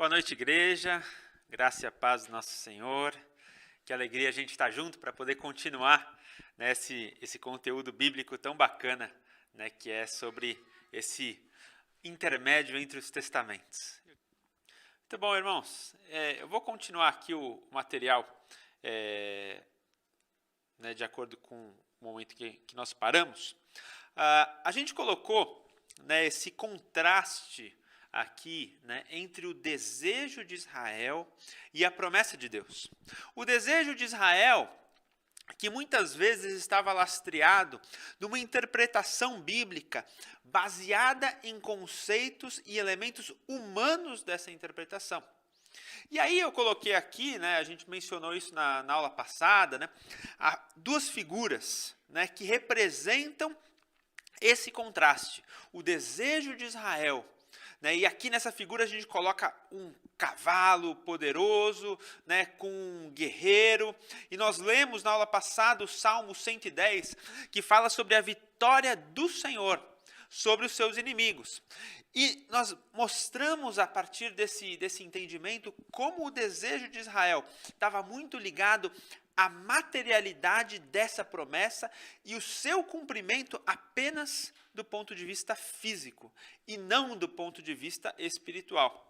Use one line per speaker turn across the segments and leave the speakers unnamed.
Boa noite, igreja. Graça e a paz do nosso Senhor. Que alegria a gente estar junto para poder continuar, né, esse conteúdo bíblico tão bacana, né, que é sobre esse intermédio entre os testamentos. Muito bom, irmãos. Eu vou continuar aqui o material né, de acordo com o momento que nós paramos. A gente colocou, né, esse contraste aqui, né, entre o desejo de Israel e a promessa de Deus. O desejo de Israel, que muitas vezes estava lastreado numa interpretação bíblica baseada em conceitos e elementos humanos dessa interpretação. E aí eu coloquei aqui, né, a gente mencionou isso na aula passada, né, duas figuras, né, que representam esse contraste, o desejo de Israel, né, e aqui nessa figura a gente coloca um cavalo poderoso, né, com um guerreiro, e nós lemos na aula passada o Salmo 110, que fala sobre a vitória do Senhor sobre os seus inimigos. E nós mostramos a partir desse entendimento como o desejo de Israel estava muito ligado à materialidade dessa promessa e o seu cumprimento apenas do ponto de vista físico e não do ponto de vista espiritual.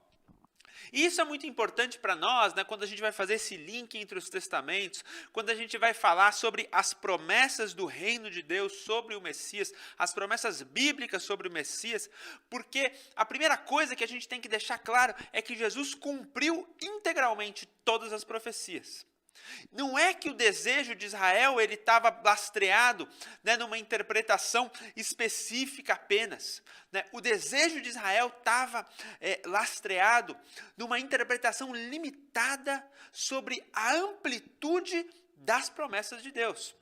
E isso é muito importante para nós, né, quando a gente vai fazer esse link entre os testamentos, quando a gente vai falar sobre as promessas do reino de Deus sobre o Messias, as promessas bíblicas sobre o Messias, porque a primeira coisa que a gente tem que deixar claro é que Jesus cumpriu integralmente todas as profecias. Não é que o desejo de Israel ele estava lastreado, né, numa interpretação específica apenas. Né? O desejo de Israel estava lastreado numa interpretação limitada sobre a amplitude das promessas de Deus.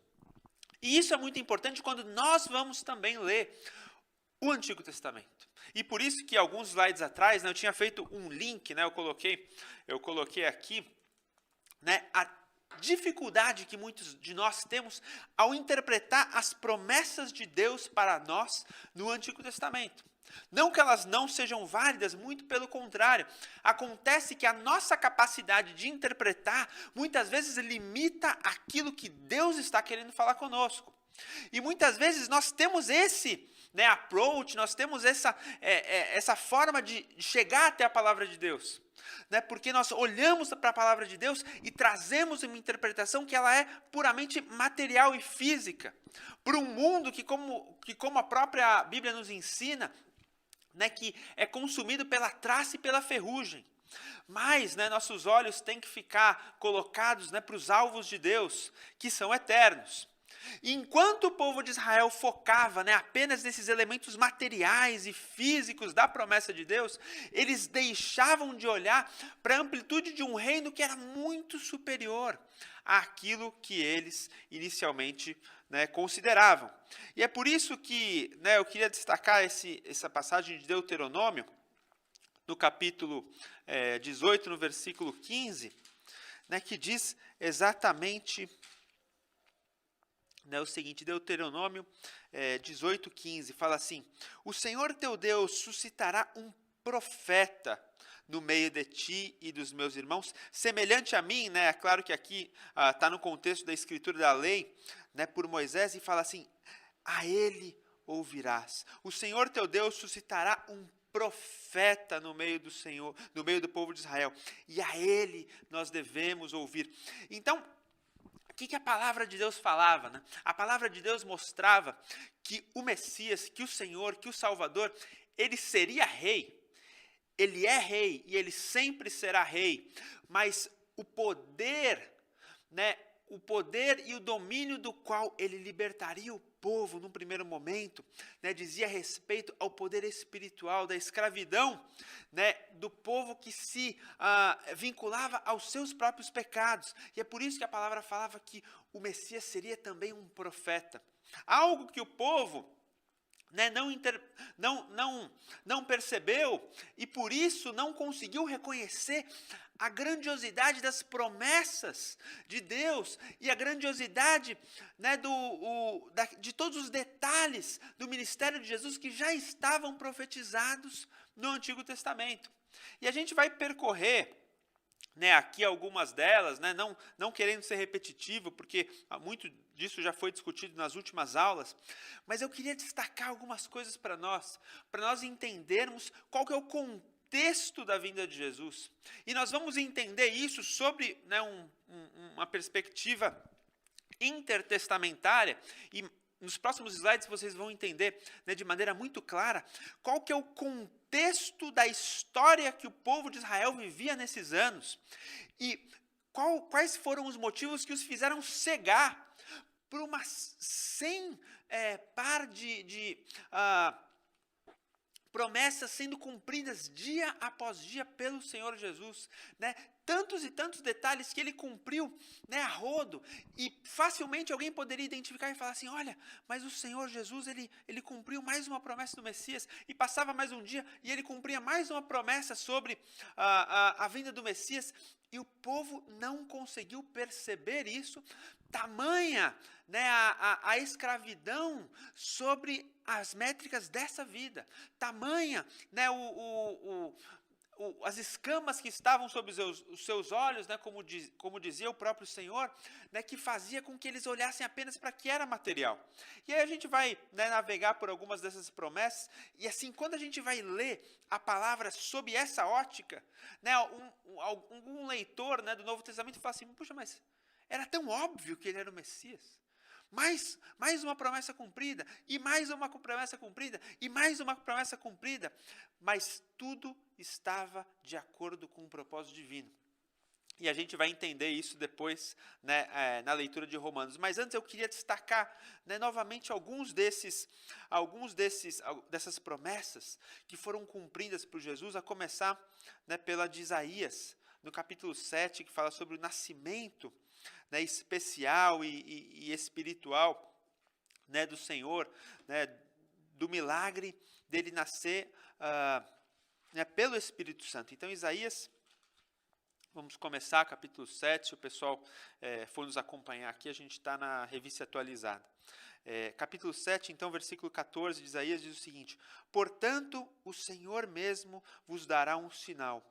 E isso é muito importante quando nós vamos também ler o Antigo Testamento. E por isso que alguns slides atrás, né, eu tinha feito um link, né, eu coloquei aqui, né, a dificuldade que muitos de nós temos ao interpretar as promessas de Deus para nós no Antigo Testamento. Não que elas não sejam válidas, muito pelo contrário. Acontece que a nossa capacidade de interpretar muitas vezes limita aquilo que Deus está querendo falar conosco. E muitas vezes nós temos esse, né, approach, nós temos essa forma de chegar até a palavra de Deus. Né, porque nós olhamos para a palavra de Deus e trazemos uma interpretação que ela é puramente material e física. Para um mundo que como a própria Bíblia nos ensina, né, que é consumido pela traça e pela ferrugem. Mas, né, nossos olhos têm que ficar colocados, né, para os alvos de Deus, que são eternos. E enquanto o povo de Israel focava, né, apenas nesses elementos materiais e físicos da promessa de Deus, eles deixavam de olhar para a amplitude de um reino que era muito superior àquilo que eles inicialmente, né, consideravam. E é por isso que, né, eu queria destacar essa passagem de Deuteronômio, no capítulo 18, no versículo 15, né, que diz exatamente, né, o seguinte, Deuteronômio 18:15, fala assim: o Senhor teu Deus suscitará um profeta no meio de ti e dos meus irmãos, semelhante a mim, né? É claro que aqui está no contexto da escritura da lei, né, por Moisés, e fala assim: a ele ouvirás. O Senhor teu Deus suscitará um profeta no meio do Senhor, no meio do povo de Israel, e a ele nós devemos ouvir. Então, o que a palavra de Deus falava? Né? A palavra de Deus mostrava que o Messias, que o Senhor, que o Salvador, ele seria rei. Ele é rei e ele sempre será rei. Mas o poder, né, o poder e o domínio do qual ele libertaria o povo num primeiro momento, né, dizia respeito ao poder espiritual da escravidão, né, do povo que se vinculava aos seus próprios pecados. E é por isso que a palavra falava que o Messias seria também um profeta. Algo que o povo, né, não percebeu e por isso não conseguiu reconhecer a grandiosidade das promessas de Deus e a grandiosidade, né, de todos os detalhes do ministério de Jesus que já estavam profetizados no Antigo Testamento. E a gente vai percorrer, né, aqui algumas delas, né, não querendo ser repetitivo, porque muito disso já foi discutido nas últimas aulas, mas eu queria destacar algumas coisas para nós entendermos qual que é o contexto da vinda de Jesus. E nós vamos entender isso sobre, né, uma perspectiva intertestamentária, e nos próximos slides vocês vão entender, né, de maneira muito clara qual que é o contexto da história que o povo de Israel vivia nesses anos e quais foram os motivos que os fizeram cegar por uma sem par de promessas sendo cumpridas dia após dia pelo Senhor Jesus, né? Tantos e tantos detalhes que ele cumpriu, né, a rodo, e facilmente alguém poderia identificar e falar assim, olha, mas o Senhor Jesus, ele cumpriu mais uma promessa do Messias, e passava mais um dia, e ele cumpria mais uma promessa sobre a vinda do Messias, e o povo não conseguiu perceber isso, tamanha, né, a escravidão sobre as métricas dessa vida, tamanha, né, as escamas que estavam sobre os seus olhos, né, como dizia o próprio Senhor, né, que fazia com que eles olhassem apenas para o que era material. E aí a gente vai, né, navegar por algumas dessas promessas, e assim, quando a gente vai ler a palavra sob essa ótica, né, algum leitor, né, do Novo Testamento fala assim, puxa, mas era tão óbvio que ele era o Messias. Mais uma promessa cumprida, e mais uma promessa cumprida, e mais uma promessa cumprida, mas tudo estava de acordo com o propósito divino. E a gente vai entender isso depois, né, na leitura de Romanos. Mas antes eu queria destacar, né, novamente alguns dessas promessas que foram cumpridas por Jesus, a começar, né, pela de Isaías, no capítulo 7, que fala sobre o nascimento, né, especial e espiritual, né, do Senhor, né, do milagre dele nascer né, pelo Espírito Santo. Então, Isaías, vamos começar, capítulo 7, se o pessoal for nos acompanhar aqui, a gente está na revista atualizada. Capítulo 7, então, versículo 14 de Isaías diz o seguinte, portanto, o Senhor mesmo vos dará um sinal,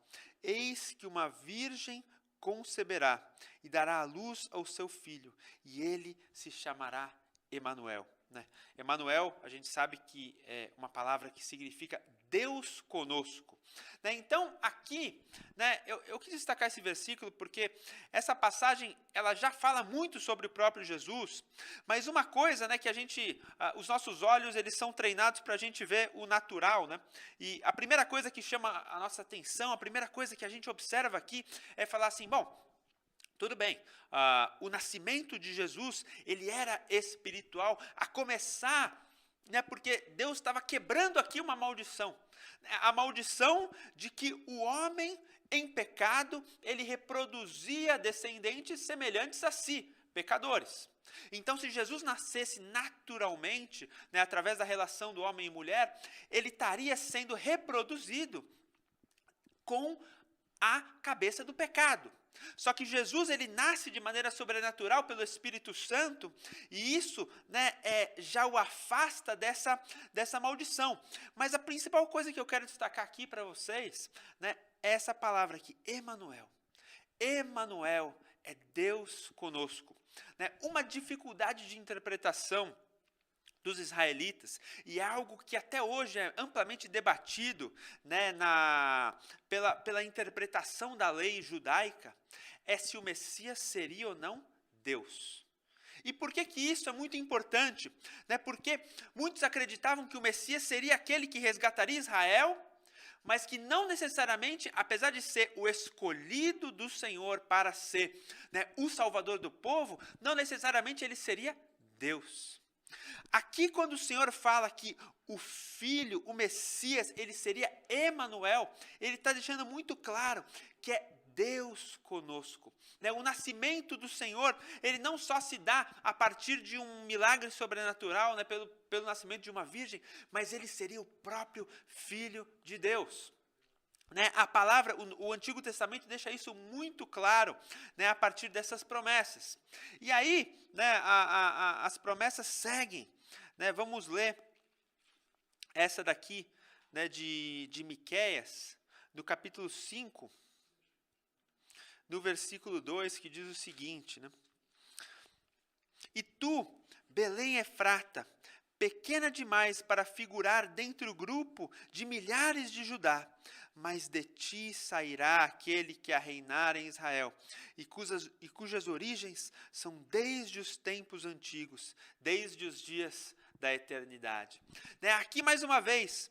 eis que uma virgem conceberá e dará à luz ao seu filho, e ele se chamará Emanuel. Né? Emanuel, a gente sabe que é uma palavra que significa Deus conosco. Né? Então, aqui, né, eu quis destacar esse versículo porque essa passagem ela já fala muito sobre o próprio Jesus, mas uma coisa, né, que a gente, os nossos olhos eles são treinados para a gente ver o natural, né? E a primeira coisa que chama a nossa atenção, a primeira coisa que a gente observa aqui é falar assim, bom, tudo bem, o nascimento de Jesus, ele era espiritual, a começar, né, porque Deus estava quebrando aqui uma maldição. A maldição de que o homem em pecado, ele reproduzia descendentes semelhantes a si, pecadores. Então, se Jesus nascesse naturalmente, né, através da relação do homem e mulher, ele estaria sendo reproduzido com a cabeça do pecado. Só que Jesus ele nasce de maneira sobrenatural pelo Espírito Santo e isso, né, já o afasta dessa maldição. Mas a principal coisa que eu quero destacar aqui para vocês, né, é essa palavra aqui, Emanuel. Emanuel é Deus conosco. Né? Uma dificuldade de interpretação dos israelitas, e é algo que até hoje é amplamente debatido, né, pela interpretação da lei judaica, é se o Messias seria ou não Deus. E por que isso é muito importante? Né, porque muitos acreditavam que o Messias seria aquele que resgataria Israel, mas que não necessariamente, apesar de ser o escolhido do Senhor para ser, né, o Salvador do povo, não necessariamente ele seria Deus. Aqui, quando o Senhor fala que o Filho, o Messias, ele seria Emanuel, ele está deixando muito claro que é Deus conosco. Né? O nascimento do Senhor, ele não só se dá a partir de um milagre sobrenatural, né, pelo nascimento de uma virgem, mas ele seria o próprio Filho de Deus. Né, a palavra, o Antigo Testamento deixa isso muito claro, né, a partir dessas promessas. E aí, né, as promessas seguem. Né, vamos ler essa daqui, né, de Miqueias, do capítulo 5, no versículo 2, que diz o seguinte, né? E tu, Belém Efrata, pequena demais para figurar dentre o grupo de milhares de Judá, mas de ti sairá aquele que a reinar em Israel, e cujas origens são desde os tempos antigos, desde os dias da eternidade. Aqui, mais uma vez,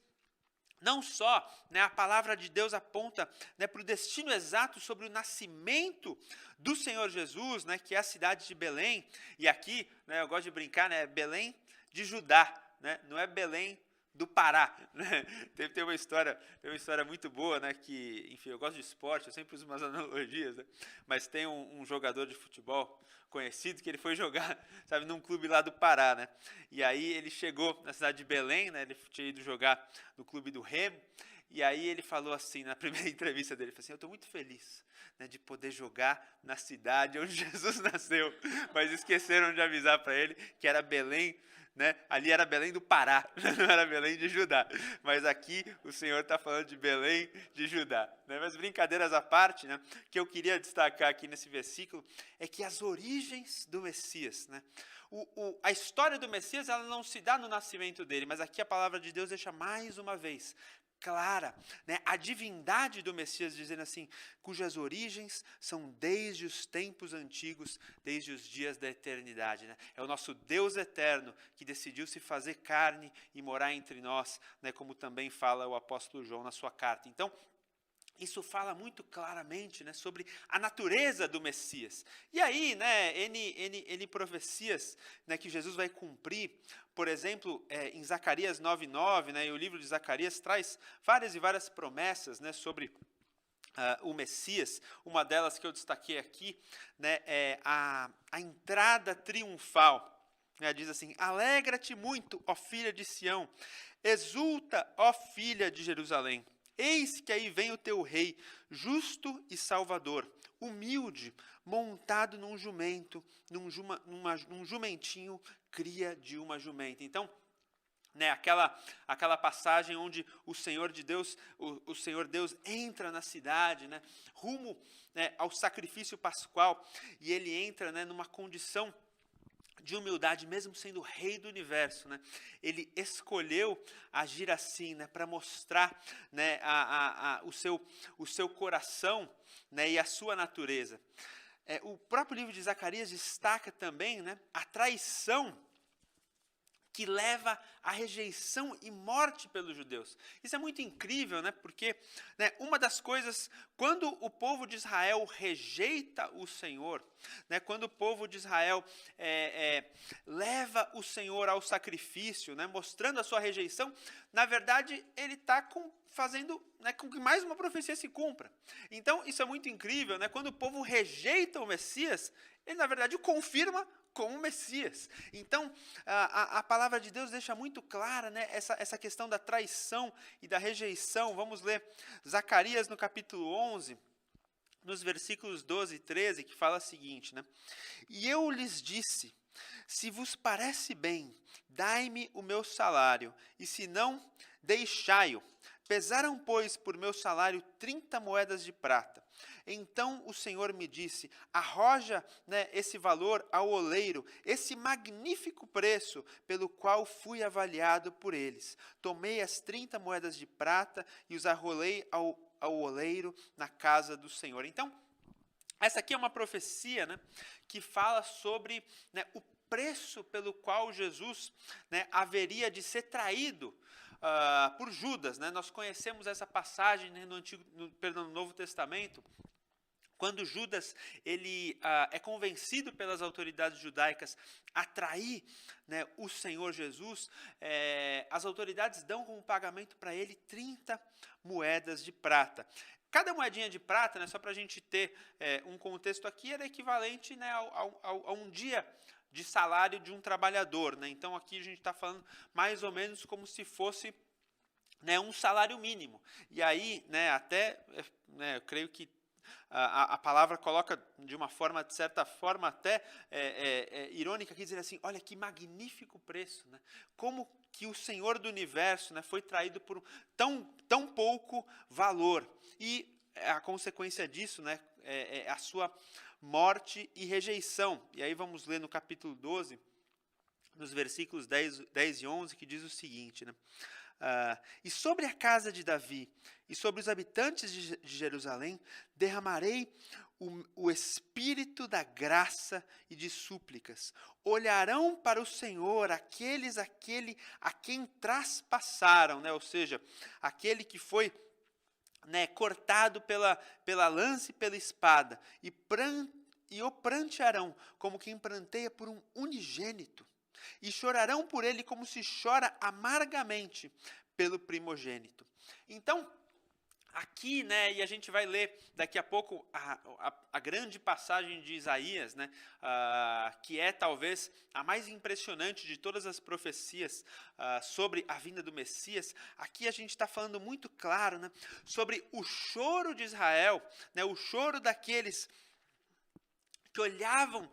não só a palavra de Deus aponta para o destino exato sobre o nascimento do Senhor Jesus, que é a cidade de Belém, e aqui eu gosto de brincar, Belém de Judá, não é Belém do Pará. Tem uma história muito boa, que, enfim, eu gosto de esporte, eu sempre uso umas analogias, mas tem um jogador de futebol conhecido que ele foi jogar, sabe, num clube lá do Pará, e aí ele chegou na cidade de Belém, ele tinha ido jogar no clube do Remo, e aí ele falou assim, na primeira entrevista dele, ele falou assim: eu estou muito feliz de poder jogar na cidade onde Jesus nasceu, mas esqueceram de avisar para ele que era Belém, ali era Belém do Pará, não era Belém de Judá, mas aqui o Senhor está falando de Belém de Judá, Mas brincadeiras à parte, que eu queria destacar aqui nesse versículo é que as origens do Messias, a história do Messias, ela não se dá no nascimento dele, mas aqui a palavra de Deus deixa mais uma vez clara, a divindade do Messias, dizendo assim, cujas origens são desde os tempos antigos, desde os dias da eternidade. É o nosso Deus eterno que decidiu se fazer carne e morar entre nós, como também fala o apóstolo João na sua carta. Então, isso fala muito claramente sobre a natureza do Messias. E aí, N profecias que Jesus vai cumprir. Por exemplo, em Zacarias 9:9, e o livro de Zacarias traz várias e várias promessas sobre o Messias. Uma delas que eu destaquei aqui é a entrada triunfal. Diz assim: alegra-te muito, ó filha de Sião, exulta, ó filha de Jerusalém. Eis que aí vem o teu rei, justo e salvador, humilde, montado num jumento, num jumentinho, cria de uma jumenta. Então, aquela passagem onde o Senhor de Deus, o Senhor Deus entra na cidade, rumo ao sacrifício pascual, e ele entra numa condição de humildade, mesmo sendo o rei do universo, ele escolheu agir assim, para mostrar o seu coração, e a sua natureza. O próprio livro de Zacarias destaca também a traição que leva à rejeição e morte pelos judeus. Isso é muito incrível, porque uma das coisas, quando o povo de Israel rejeita o Senhor, quando o povo de Israel leva o Senhor ao sacrifício, mostrando a sua rejeição, na verdade, ele está fazendo com que mais uma profecia se cumpra. Então, isso é muito incrível, quando o povo rejeita o Messias, ele, na verdade, o confirma como Messias. Então, a palavra de Deus deixa muito clara essa questão da traição e da rejeição. Vamos ler Zacarias no capítulo 11, nos versículos 12 e 13, que fala o seguinte, E eu lhes disse, se vos parece bem, dai-me o meu salário, e se não, deixai-o. Pesaram, pois, por meu salário 30 moedas de prata. Então o Senhor me disse, arroja esse valor ao oleiro, esse magnífico preço pelo qual fui avaliado por eles. Tomei as 30 moedas de prata e os arrolei ao oleiro na casa do Senhor. Então, essa aqui é uma profecia que fala sobre o preço pelo qual Jesus haveria de ser traído por Judas. Nós conhecemos essa passagem no Novo Testamento, quando Judas ele é convencido pelas autoridades judaicas a trair o Senhor Jesus, as autoridades dão como pagamento para ele 30 moedas de prata. Cada moedinha de prata, só para a gente ter um contexto aqui, era equivalente a um dia de salário de um trabalhador. Então aqui a gente está falando mais ou menos como se fosse um salário mínimo. E aí, eu creio que a palavra coloca de uma forma, de certa forma, até irônica, aqui, dizer assim, olha que magnífico preço, né? Como que o Senhor do Universo, né, foi traído por tão pouco valor. E a consequência disso, né, é a sua morte e rejeição. E aí vamos ler no capítulo 12, nos versículos 10 e 11, que diz o seguinte, né? E sobre a casa de Davi e sobre os habitantes de Jerusalém derramarei o espírito da graça e de súplicas. Olharão para o Senhor aquele a quem traspassaram, né? Ou seja, aquele que foi, né, cortado pela lança e pela espada, e o prantearão como quem pranteia por um unigênito, e chorarão por ele como se chora amargamente pelo primogênito. Então, aqui, né, e a gente vai ler daqui a pouco a grande passagem de Isaías, né, que é talvez a mais impressionante de todas as profecias sobre a vinda do Messias. Aqui a gente está falando muito claro, né, sobre o choro de Israel, né, o choro daqueles que olhavam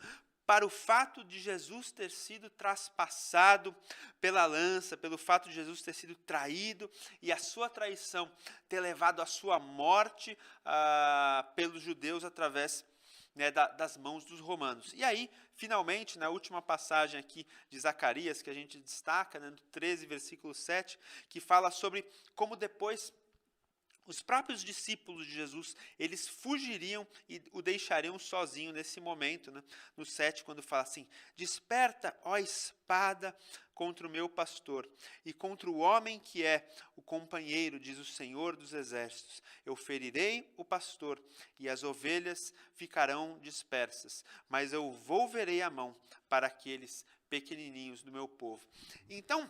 para o fato de Jesus ter sido traspassado pela lança, pelo fato de Jesus ter sido traído e a sua traição ter levado à sua morte pelos judeus através, né, das mãos dos romanos. E aí, finalmente, na última passagem aqui de Zacarias, que a gente destaca, né, no 13, versículo 7, que fala sobre como depois os próprios discípulos de Jesus, eles fugiriam e o deixariam sozinho nesse momento, né? No 7, quando fala assim, desperta, ó espada, contra o meu pastor, e contra o homem que é o companheiro, diz o Senhor dos Exércitos. Eu ferirei o pastor, e as ovelhas ficarão dispersas, mas eu volverei a mão para aqueles pequenininhos do meu povo. Então,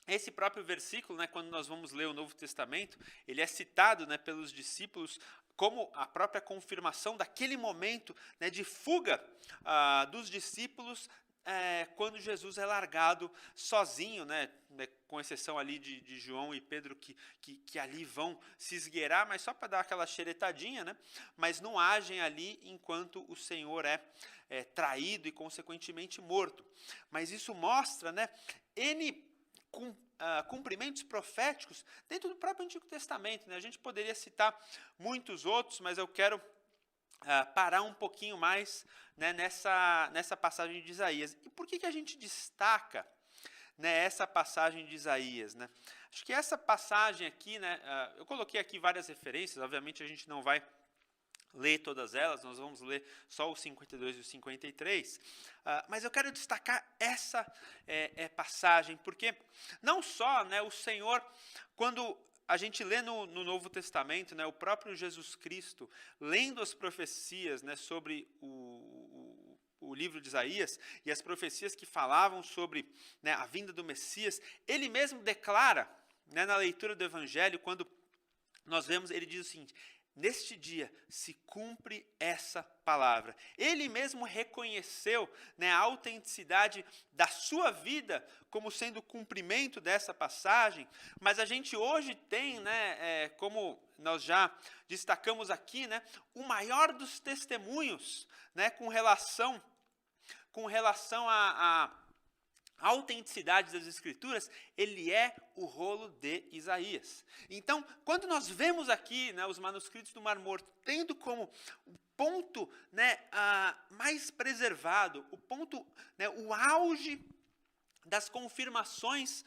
esse próprio versículo, né, quando nós vamos ler o Novo Testamento, ele é citado, né, pelos discípulos como a própria confirmação daquele momento, né, de fuga dos discípulos quando Jesus é largado sozinho, né, com exceção ali de João e Pedro que ali vão se esgueirar, mas só para dar aquela xeretadinha, né, mas não agem ali enquanto o Senhor é traído e consequentemente morto. Mas isso mostra, né, cumprimentos proféticos dentro do próprio Antigo Testamento, né? A gente poderia citar muitos outros, mas eu quero parar um pouquinho mais, né, nessa passagem de Isaías. E por que a gente destaca, né, essa passagem de Isaías, né? Acho que essa passagem aqui, né, eu coloquei aqui várias referências, obviamente a gente não vai ler todas elas, nós vamos ler só o 52 e o 53, mas eu quero destacar essa passagem, porque não só, né, o Senhor, quando a gente lê no Novo Testamento, né, o próprio Jesus Cristo, lendo as profecias, né, sobre o livro de Isaías, e as profecias que falavam sobre, né, a vinda do Messias, ele mesmo declara, né, na leitura do Evangelho, quando nós vemos, ele diz o seguinte, neste dia se cumpre essa palavra. Ele mesmo reconheceu, né, a autenticidade da sua vida como sendo o cumprimento dessa passagem, mas a gente hoje tem, né, como nós já destacamos aqui, né, o maior dos testemunhos, né, com relação a autenticidade das Escrituras, ele é o rolo de Isaías. Então, quando nós vemos aqui, né, os manuscritos do Mar Morto, tendo como o ponto, né, mais preservado, o ponto, né, o auge das confirmações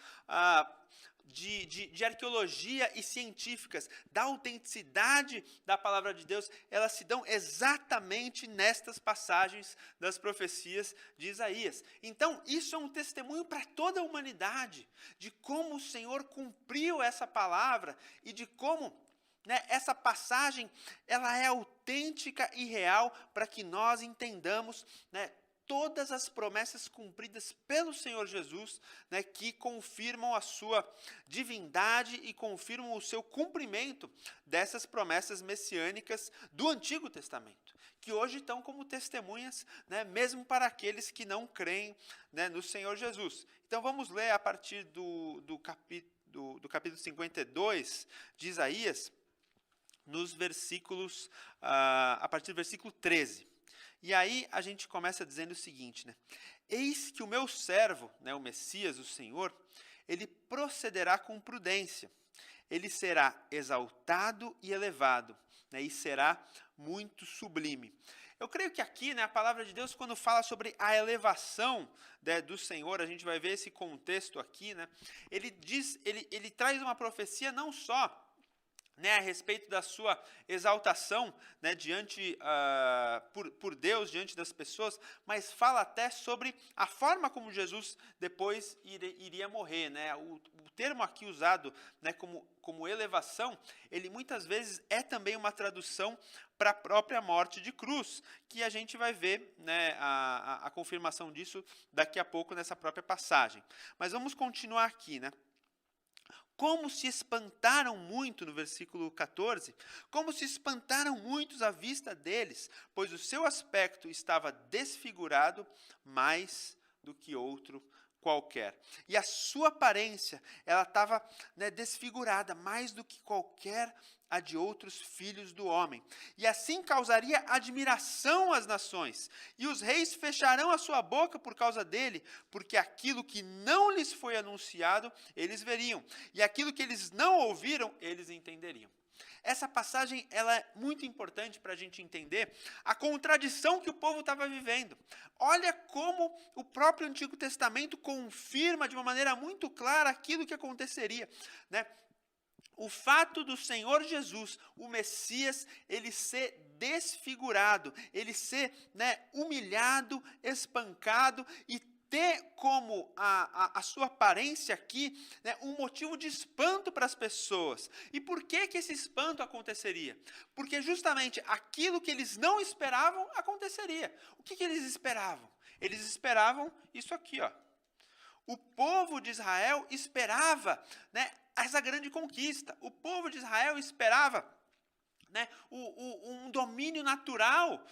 de arqueologia e científicas, da autenticidade da palavra de Deus, elas se dão exatamente nestas passagens das profecias de Isaías. Então, isso é um testemunho para toda a humanidade, de como o Senhor cumpriu essa palavra e de como, né, essa passagem ela é autêntica e real para que nós entendamos, né, todas as promessas cumpridas pelo Senhor Jesus, né, que confirmam a sua divindade e confirmam o seu cumprimento dessas promessas messiânicas do Antigo Testamento, que hoje estão como testemunhas, né, mesmo para aqueles que não creem, né, no Senhor Jesus. Então vamos ler a partir do capítulo 52 de Isaías, nos versículos, a partir do versículo 13. E aí a gente começa dizendo o seguinte, né? Eis que o meu servo, né, o Messias, o Senhor, ele procederá com prudência. Ele será exaltado e elevado, né, e será muito sublime. Eu creio que aqui, né, a palavra de Deus, quando fala sobre a elevação, né, do Senhor, a gente vai ver esse contexto aqui, né, ele traz uma profecia não só, né, a respeito da sua exaltação, né, por Deus, diante das pessoas, mas fala até sobre a forma como Jesus depois iria morrer. Né? O termo aqui usado, né, como elevação, ele muitas vezes é também uma tradução para a própria morte de cruz, que a gente vai ver, né, a confirmação disso daqui a pouco nessa própria passagem. Mas vamos continuar aqui, né? Como se espantaram muito, no versículo 14, como se espantaram muitos à vista deles, pois o seu aspecto estava desfigurado mais do que outro qualquer. E a sua aparência, ela estava, né, desfigurada mais do que qualquer a de outros filhos do homem. E assim causaria admiração às nações, e os reis fecharão a sua boca por causa dele, porque aquilo que não lhes foi anunciado, eles veriam, e aquilo que eles não ouviram, eles entenderiam. Essa passagem ela é muito importante para a gente entender a contradição que o povo estava vivendo. Olha como o próprio Antigo Testamento confirma de uma maneira muito clara aquilo que aconteceria, né? O fato do Senhor Jesus, o Messias, ele ser desfigurado, ele ser, né, humilhado, espancado e ter como a sua aparência aqui, né, um motivo de espanto para as pessoas. E por que esse espanto aconteceria? Porque justamente aquilo que eles não esperavam aconteceria. O que eles esperavam? Eles esperavam isso aqui, ó. O povo de Israel esperava, né, essa grande conquista. O povo de Israel esperava, né, um domínio natural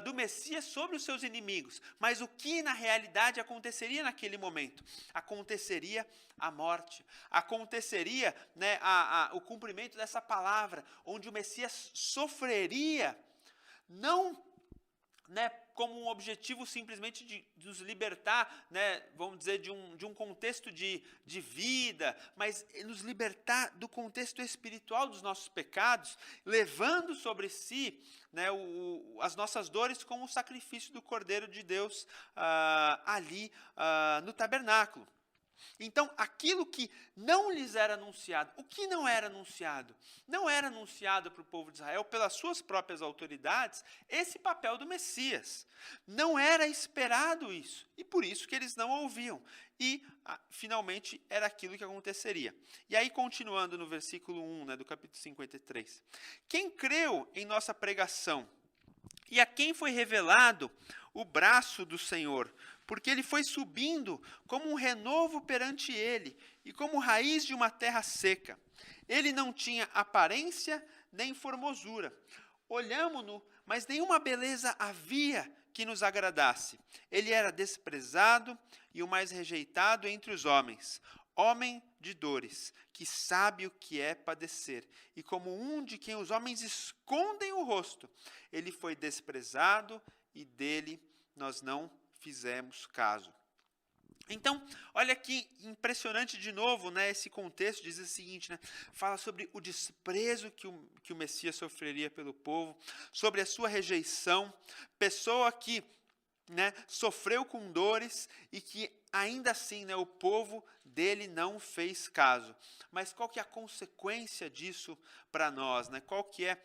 do Messias sobre os seus inimigos. Mas o que na realidade aconteceria naquele momento? Aconteceria a morte. Aconteceria, né, o cumprimento dessa palavra, onde o Messias sofreria, não, né, como um objetivo simplesmente de nos libertar, né, vamos dizer, de um contexto de vida, mas nos libertar do contexto espiritual dos nossos pecados, levando sobre si, né, as nossas dores como o sacrifício do Cordeiro de Deus ali no tabernáculo. Então, aquilo que não lhes era anunciado, o que não era anunciado? Não era anunciado para o povo de Israel, pelas suas próprias autoridades, esse papel do Messias. Não era esperado isso, e por isso que eles não ouviam. E, finalmente, era aquilo que aconteceria. E aí, continuando no versículo 1, né, do capítulo 53. Quem creu em nossa pregação, e a quem foi revelado o braço do Senhor, porque ele foi subindo como um renovo perante ele, e como raiz de uma terra seca. Ele não tinha aparência nem formosura. Olhamo-no, mas nenhuma beleza havia que nos agradasse. Ele era desprezado e o mais rejeitado entre os homens, homem de dores, que sabe o que é padecer, e como um de quem os homens escondem o rosto, ele foi desprezado e dele nós não fizemos caso. Então, olha que impressionante de novo, né, esse contexto diz o seguinte, né, fala sobre o desprezo que o Messias sofreria pelo povo, sobre a sua rejeição, pessoa que, né, sofreu com dores e que ainda assim, né, o povo dele não fez caso. Mas qual que é a consequência disso para nós? Né? Qual que é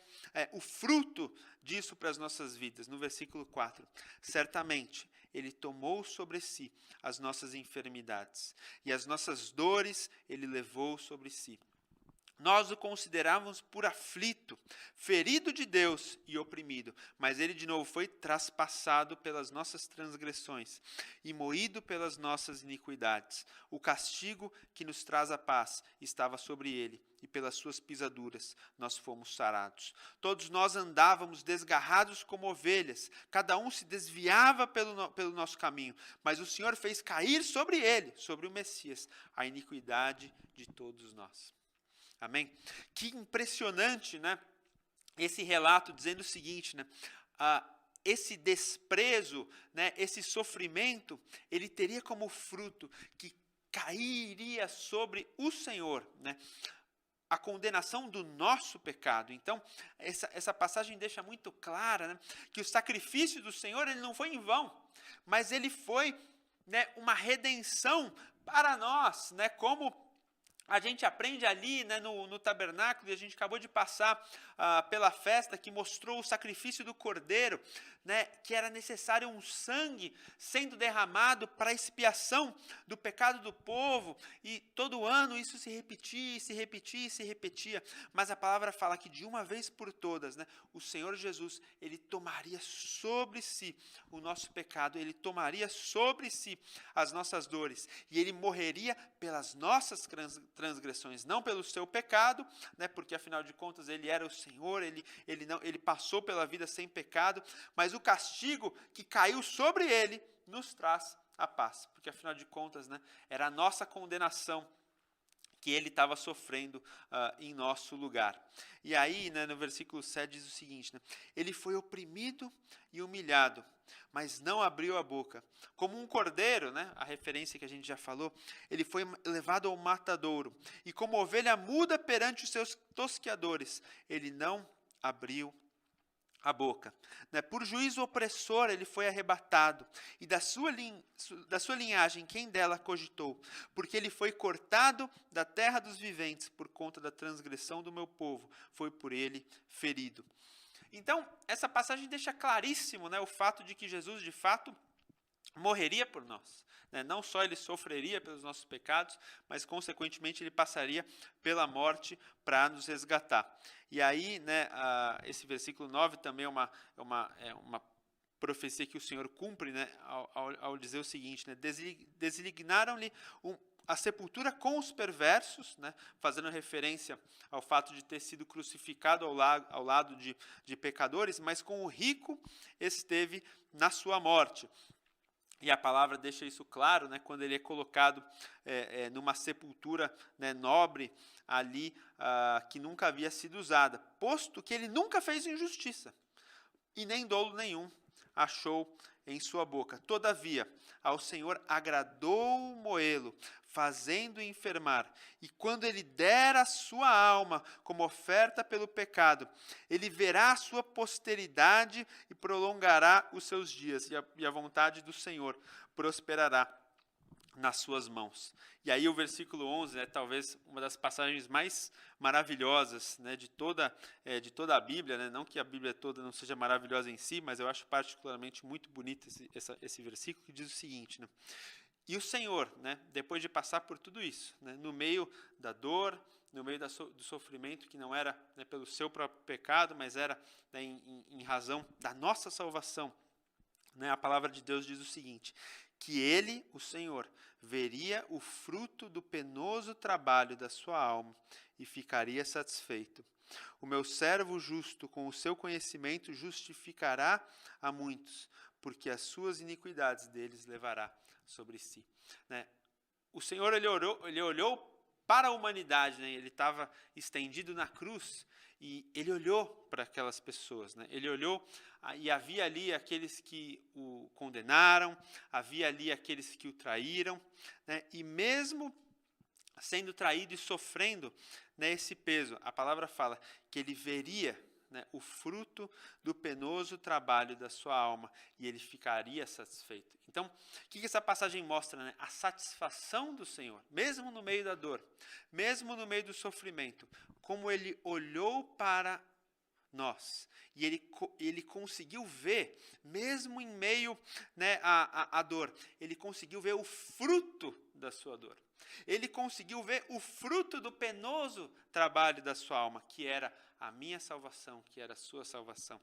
o fruto disso para as nossas vidas? No versículo 4. Certamente, ele tomou sobre si as nossas enfermidades, e as nossas dores ele levou sobre si. Nós o considerávamos por aflito, ferido de Deus e oprimido, mas ele de novo foi traspassado pelas nossas transgressões e moído pelas nossas iniquidades. O castigo que nos traz a paz estava sobre ele, e pelas suas pisaduras nós fomos sarados. Todos nós andávamos desgarrados como ovelhas, cada um se desviava pelo nosso caminho, mas o Senhor fez cair sobre ele, sobre o Messias, a iniquidade de todos nós. Amém? Que impressionante, né? esse relato dizendo o seguinte, né? Esse desprezo, né, esse sofrimento, ele teria como fruto que cairia sobre o Senhor, né, a condenação do nosso pecado. Então, essa passagem deixa muito clara, né, que o sacrifício do Senhor ele não foi em vão, mas ele foi, né, uma redenção para nós, né, como a gente aprende ali, né, no tabernáculo, e a gente acabou de passar pela festa que mostrou o sacrifício do cordeiro, né, que era necessário um sangue sendo derramado para a expiação do pecado do povo, e todo ano isso se repetia, se repetia, se repetia, mas a palavra fala que de uma vez por todas, né, o Senhor Jesus, ele tomaria sobre si o nosso pecado, ele tomaria sobre si as nossas dores, e ele morreria pelas nossas transgressões, não pelo seu pecado, né, porque afinal de contas ele era o Senhor, ele passou pela vida sem pecado, mas o castigo que caiu sobre ele nos traz a paz, porque afinal de contas, né, era a nossa condenação que ele estava sofrendo em nosso lugar. E aí, né, no versículo 7 diz o seguinte, né, ele foi oprimido e humilhado, mas não abriu a boca. Como um cordeiro, né, a referência que a gente já falou, ele foi levado ao matadouro. E como ovelha muda perante os seus tosqueadores, ele não abriu a boca. Né? Por juízo opressor ele foi arrebatado, e da sua linhagem quem dela cogitou? Porque ele foi cortado da terra dos viventes, por conta da transgressão do meu povo, foi por ele ferido. Então, essa passagem deixa claríssimo, né, o fato de que Jesus, de fato, morreria por nós. Né? Não só ele sofreria pelos nossos pecados, mas, consequentemente, ele passaria pela morte para nos resgatar. E aí, né, esse versículo 9 também é uma profecia que o Senhor cumpre, né, ao dizer o seguinte, né, designaram-lhe a sepultura com os perversos, né, fazendo referência ao fato de ter sido crucificado ao lado de pecadores, mas com o rico esteve na sua morte. E a palavra deixa isso claro, né, quando ele é colocado numa sepultura, né, nobre ali, que nunca havia sido usada, posto que ele nunca fez injustiça, e nem dolo nenhum achou em sua boca. Todavia, ao Senhor agradou moê-lo, fazendo enfermar. E quando ele der a sua alma como oferta pelo pecado, ele verá a sua posteridade e prolongará os seus dias. E a vontade do Senhor prosperará nas suas mãos. E aí o versículo 11 é talvez uma das passagens mais maravilhosas, né, de toda a Bíblia, né? Não que a Bíblia toda não seja maravilhosa em si, mas eu acho particularmente muito bonito esse versículo, que diz o seguinte, né? E o Senhor, né, depois de passar por tudo isso, né, no meio da dor, no meio do sofrimento, que não era, né, pelo seu próprio pecado, mas era, né, em razão da nossa salvação, né, a palavra de Deus diz o seguinte, que ele, o Senhor, veria o fruto do penoso trabalho da sua alma e ficaria satisfeito. O meu servo justo, com o seu conhecimento, justificará a muitos, porque as suas iniquidades deles levará sobre si. Né? O Senhor ele olhou para a humanidade, né? Ele estava estendido na cruz, e ele olhou para aquelas pessoas, né? Ele olhou e havia ali aqueles que o condenaram, havia ali aqueles que o traíram, né? E mesmo sendo traído e sofrendo, né, esse peso, a palavra fala que ele veria, né, o fruto do penoso trabalho da sua alma, e ele ficaria satisfeito. Então, o que essa passagem mostra? Né? A satisfação do Senhor, mesmo no meio da dor, mesmo no meio do sofrimento, como ele olhou para nós, e ele conseguiu ver, mesmo em meio, né, à dor, ele conseguiu ver o fruto da sua dor. Ele conseguiu ver o fruto do penoso trabalho da sua alma, que era a minha salvação, que era a sua salvação.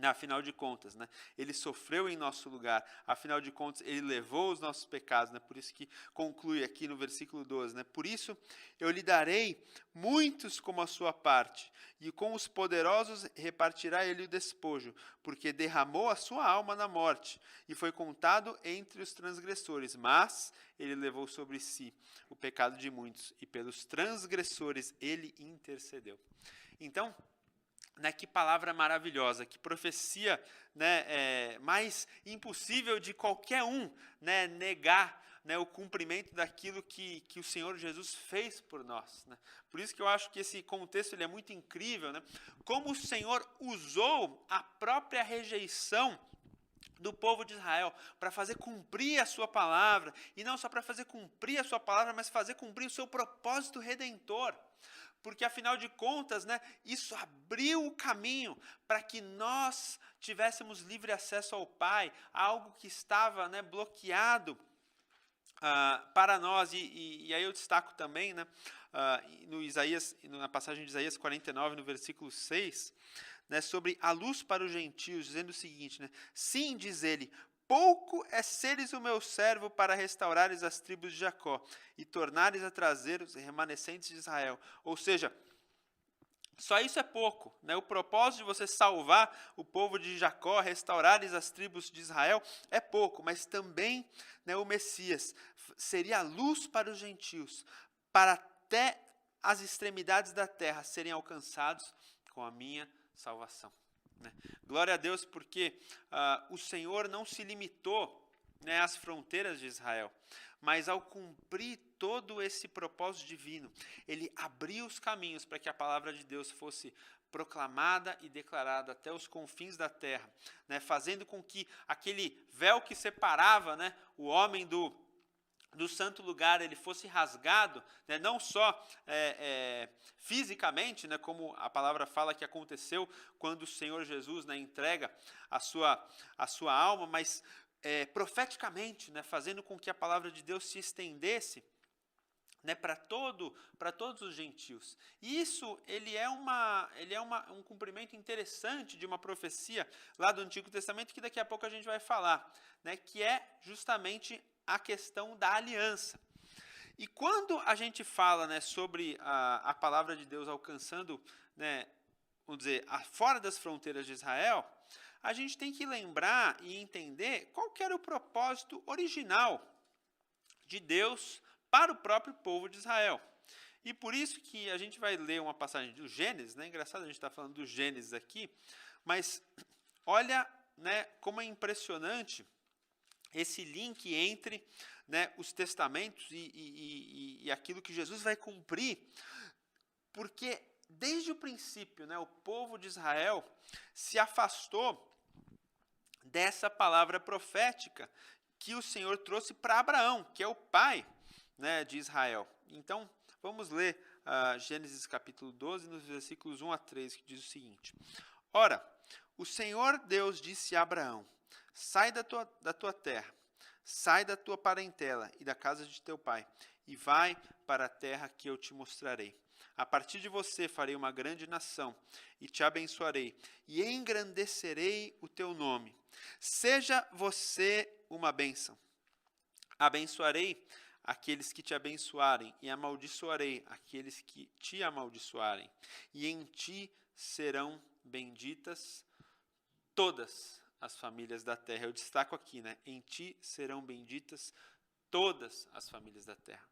Afinal de contas, né, ele sofreu em nosso lugar, afinal de contas, ele levou os nossos pecados, né, por isso que conclui aqui no versículo 12, né, por isso eu lhe darei muitos como a sua parte, e com os poderosos repartirá ele o despojo, porque derramou a sua alma na morte, e foi contado entre os transgressores, mas ele levou sobre si o pecado de muitos, e pelos transgressores ele intercedeu. Então, Né, que palavra maravilhosa, que profecia, né, mais impossível de qualquer um, né, negar, né, o cumprimento daquilo que o Senhor Jesus fez por nós. Né? Por isso que eu acho que esse contexto ele é muito incrível, né? Como o Senhor usou a própria rejeição do povo de Israel para fazer cumprir a sua palavra, e não só para fazer cumprir a sua palavra, mas fazer cumprir o seu propósito redentor. Porque, afinal de contas, né, isso abriu o caminho para que nós tivéssemos livre acesso ao Pai, algo que estava, né, bloqueado para nós. E aí eu destaco também, né, no Isaías, na passagem de Isaías 49, no versículo 6, né, sobre a luz para os gentios, dizendo o seguinte, né, sim, diz ele, pouco é seres o meu servo para restaurares as tribos de Jacó e tornares a trazer os remanescentes de Israel. Ou seja, só isso é pouco. Né? O propósito de você salvar o povo de Jacó, restaurares as tribos de Israel, é pouco. Mas também, né, o Messias seria a luz para os gentios, para até as extremidades da terra serem alcançados com a minha salvação. Né? Glória a Deus, porque o Senhor não se limitou, né, às fronteiras de Israel, mas ao cumprir todo esse propósito divino, ele abriu os caminhos para que a palavra de Deus fosse proclamada e declarada até os confins da terra, né, fazendo com que aquele véu que separava, né, o homem do santo lugar ele fosse rasgado, né, não só fisicamente, né, como a palavra fala que aconteceu quando o Senhor Jesus, né, entrega a sua alma, mas profeticamente, né, fazendo com que a palavra de Deus se estendesse, né, para todos os gentios. E isso ele é um cumprimento interessante de uma profecia lá do Antigo Testamento que daqui a pouco a gente vai falar, né, que é justamente a questão da aliança. E quando a gente fala, né, sobre a palavra de Deus alcançando, né, vamos dizer, fora das fronteiras de Israel, a gente tem que lembrar e entender qual que era o propósito original de Deus para o próprio povo de Israel. E por isso que a gente vai ler uma passagem do Gênesis, né? Engraçado a gente estar falando do Gênesis aqui, mas olha, né, como é impressionante esse link entre, né, os testamentos e aquilo que Jesus vai cumprir, porque desde o princípio, né, o povo de Israel se afastou dessa palavra profética que o Senhor trouxe para Abraão, que é o pai, né, de Israel. Então, vamos ler Gênesis capítulo 12, nos versículos 1 a 3, que diz o seguinte: Ora, o Senhor Deus disse a Abraão, sai da tua terra, sai da tua parentela e da casa de teu pai, e vai para a terra que eu te mostrarei. A partir de você farei uma grande nação, e te abençoarei, e engrandecerei o teu nome. Seja você uma bênção. Abençoarei aqueles que te abençoarem, e amaldiçoarei aqueles que te amaldiçoarem. E em ti serão benditas todas as famílias da terra. Eu destaco aqui, né? Em ti serão benditas todas as famílias da terra.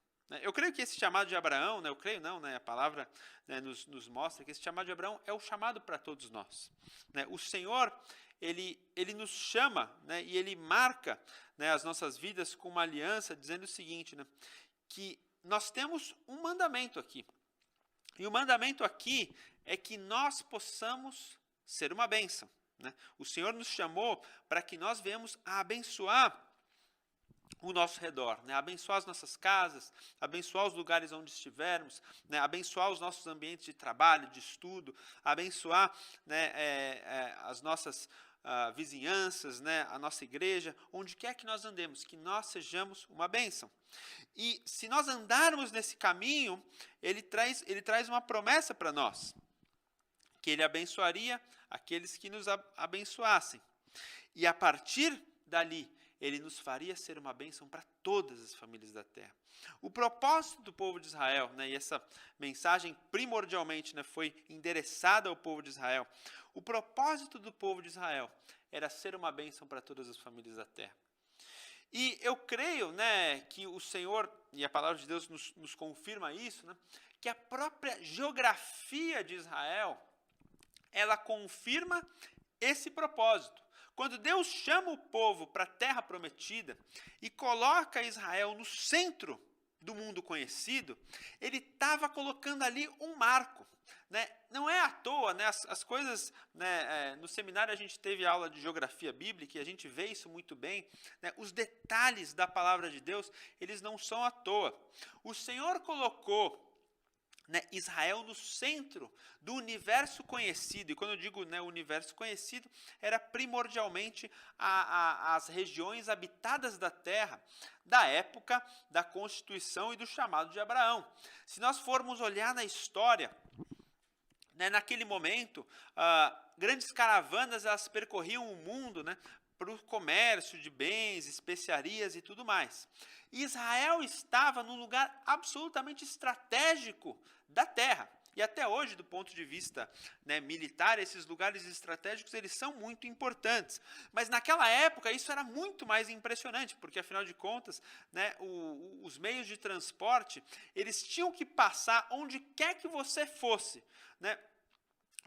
Eu creio que esse chamado de Abraão, né? Eu creio não, né? A palavra, né, nos mostra que esse chamado de Abraão é o chamado para todos nós. Né? O Senhor, ele nos chama, né, e ele marca, né, as nossas vidas com uma aliança, dizendo o seguinte, né, que nós temos um mandamento aqui. E o mandamento aqui é que nós possamos ser uma bênção. Né? O Senhor nos chamou para que nós venhamos a abençoar o nosso redor, né? Abençoar as nossas casas, abençoar os lugares onde estivermos, né? Abençoar os nossos ambientes de trabalho, de estudo, abençoar, né, as nossas vizinhanças, né, a nossa igreja, onde quer que nós andemos, que nós sejamos uma bênção. E se nós andarmos nesse caminho, ele traz uma promessa para nós, que ele abençoaria aqueles que nos abençoassem. E a partir dali, ele nos faria ser uma bênção para todas as famílias da terra. O propósito do povo de Israel, né, e essa mensagem primordialmente, né, foi endereçada ao povo de Israel. O propósito do povo de Israel era ser uma bênção para todas as famílias da terra. E eu creio, né, que o Senhor, e a palavra de Deus nos confirma isso, né, que a própria geografia de Israel ela confirma esse propósito. Quando Deus chama o povo para a terra prometida e coloca Israel no centro do mundo conhecido, ele estava colocando ali um marco. Né? Não é à toa, né? As coisas, né? No seminário a gente teve aula de geografia bíblica e a gente vê isso muito bem. Né? Os detalhes da palavra de Deus, eles não são à toa. O Senhor colocou, né, Israel no centro do universo conhecido. E quando eu digo, né, universo conhecido, era primordialmente as regiões habitadas da terra da época da constituição e do chamado de Abraão. Se nós formos olhar na história, né, naquele momento, grandes caravanas elas percorriam o mundo, né, para o comércio de bens, especiarias e tudo mais. Israel estava num lugar absolutamente estratégico da terra. E até hoje, do ponto de vista, né, militar, esses lugares estratégicos eles são muito importantes. Mas naquela época isso era muito mais impressionante, porque afinal de contas, né, os meios de transporte eles tinham que passar onde quer que você fosse, né,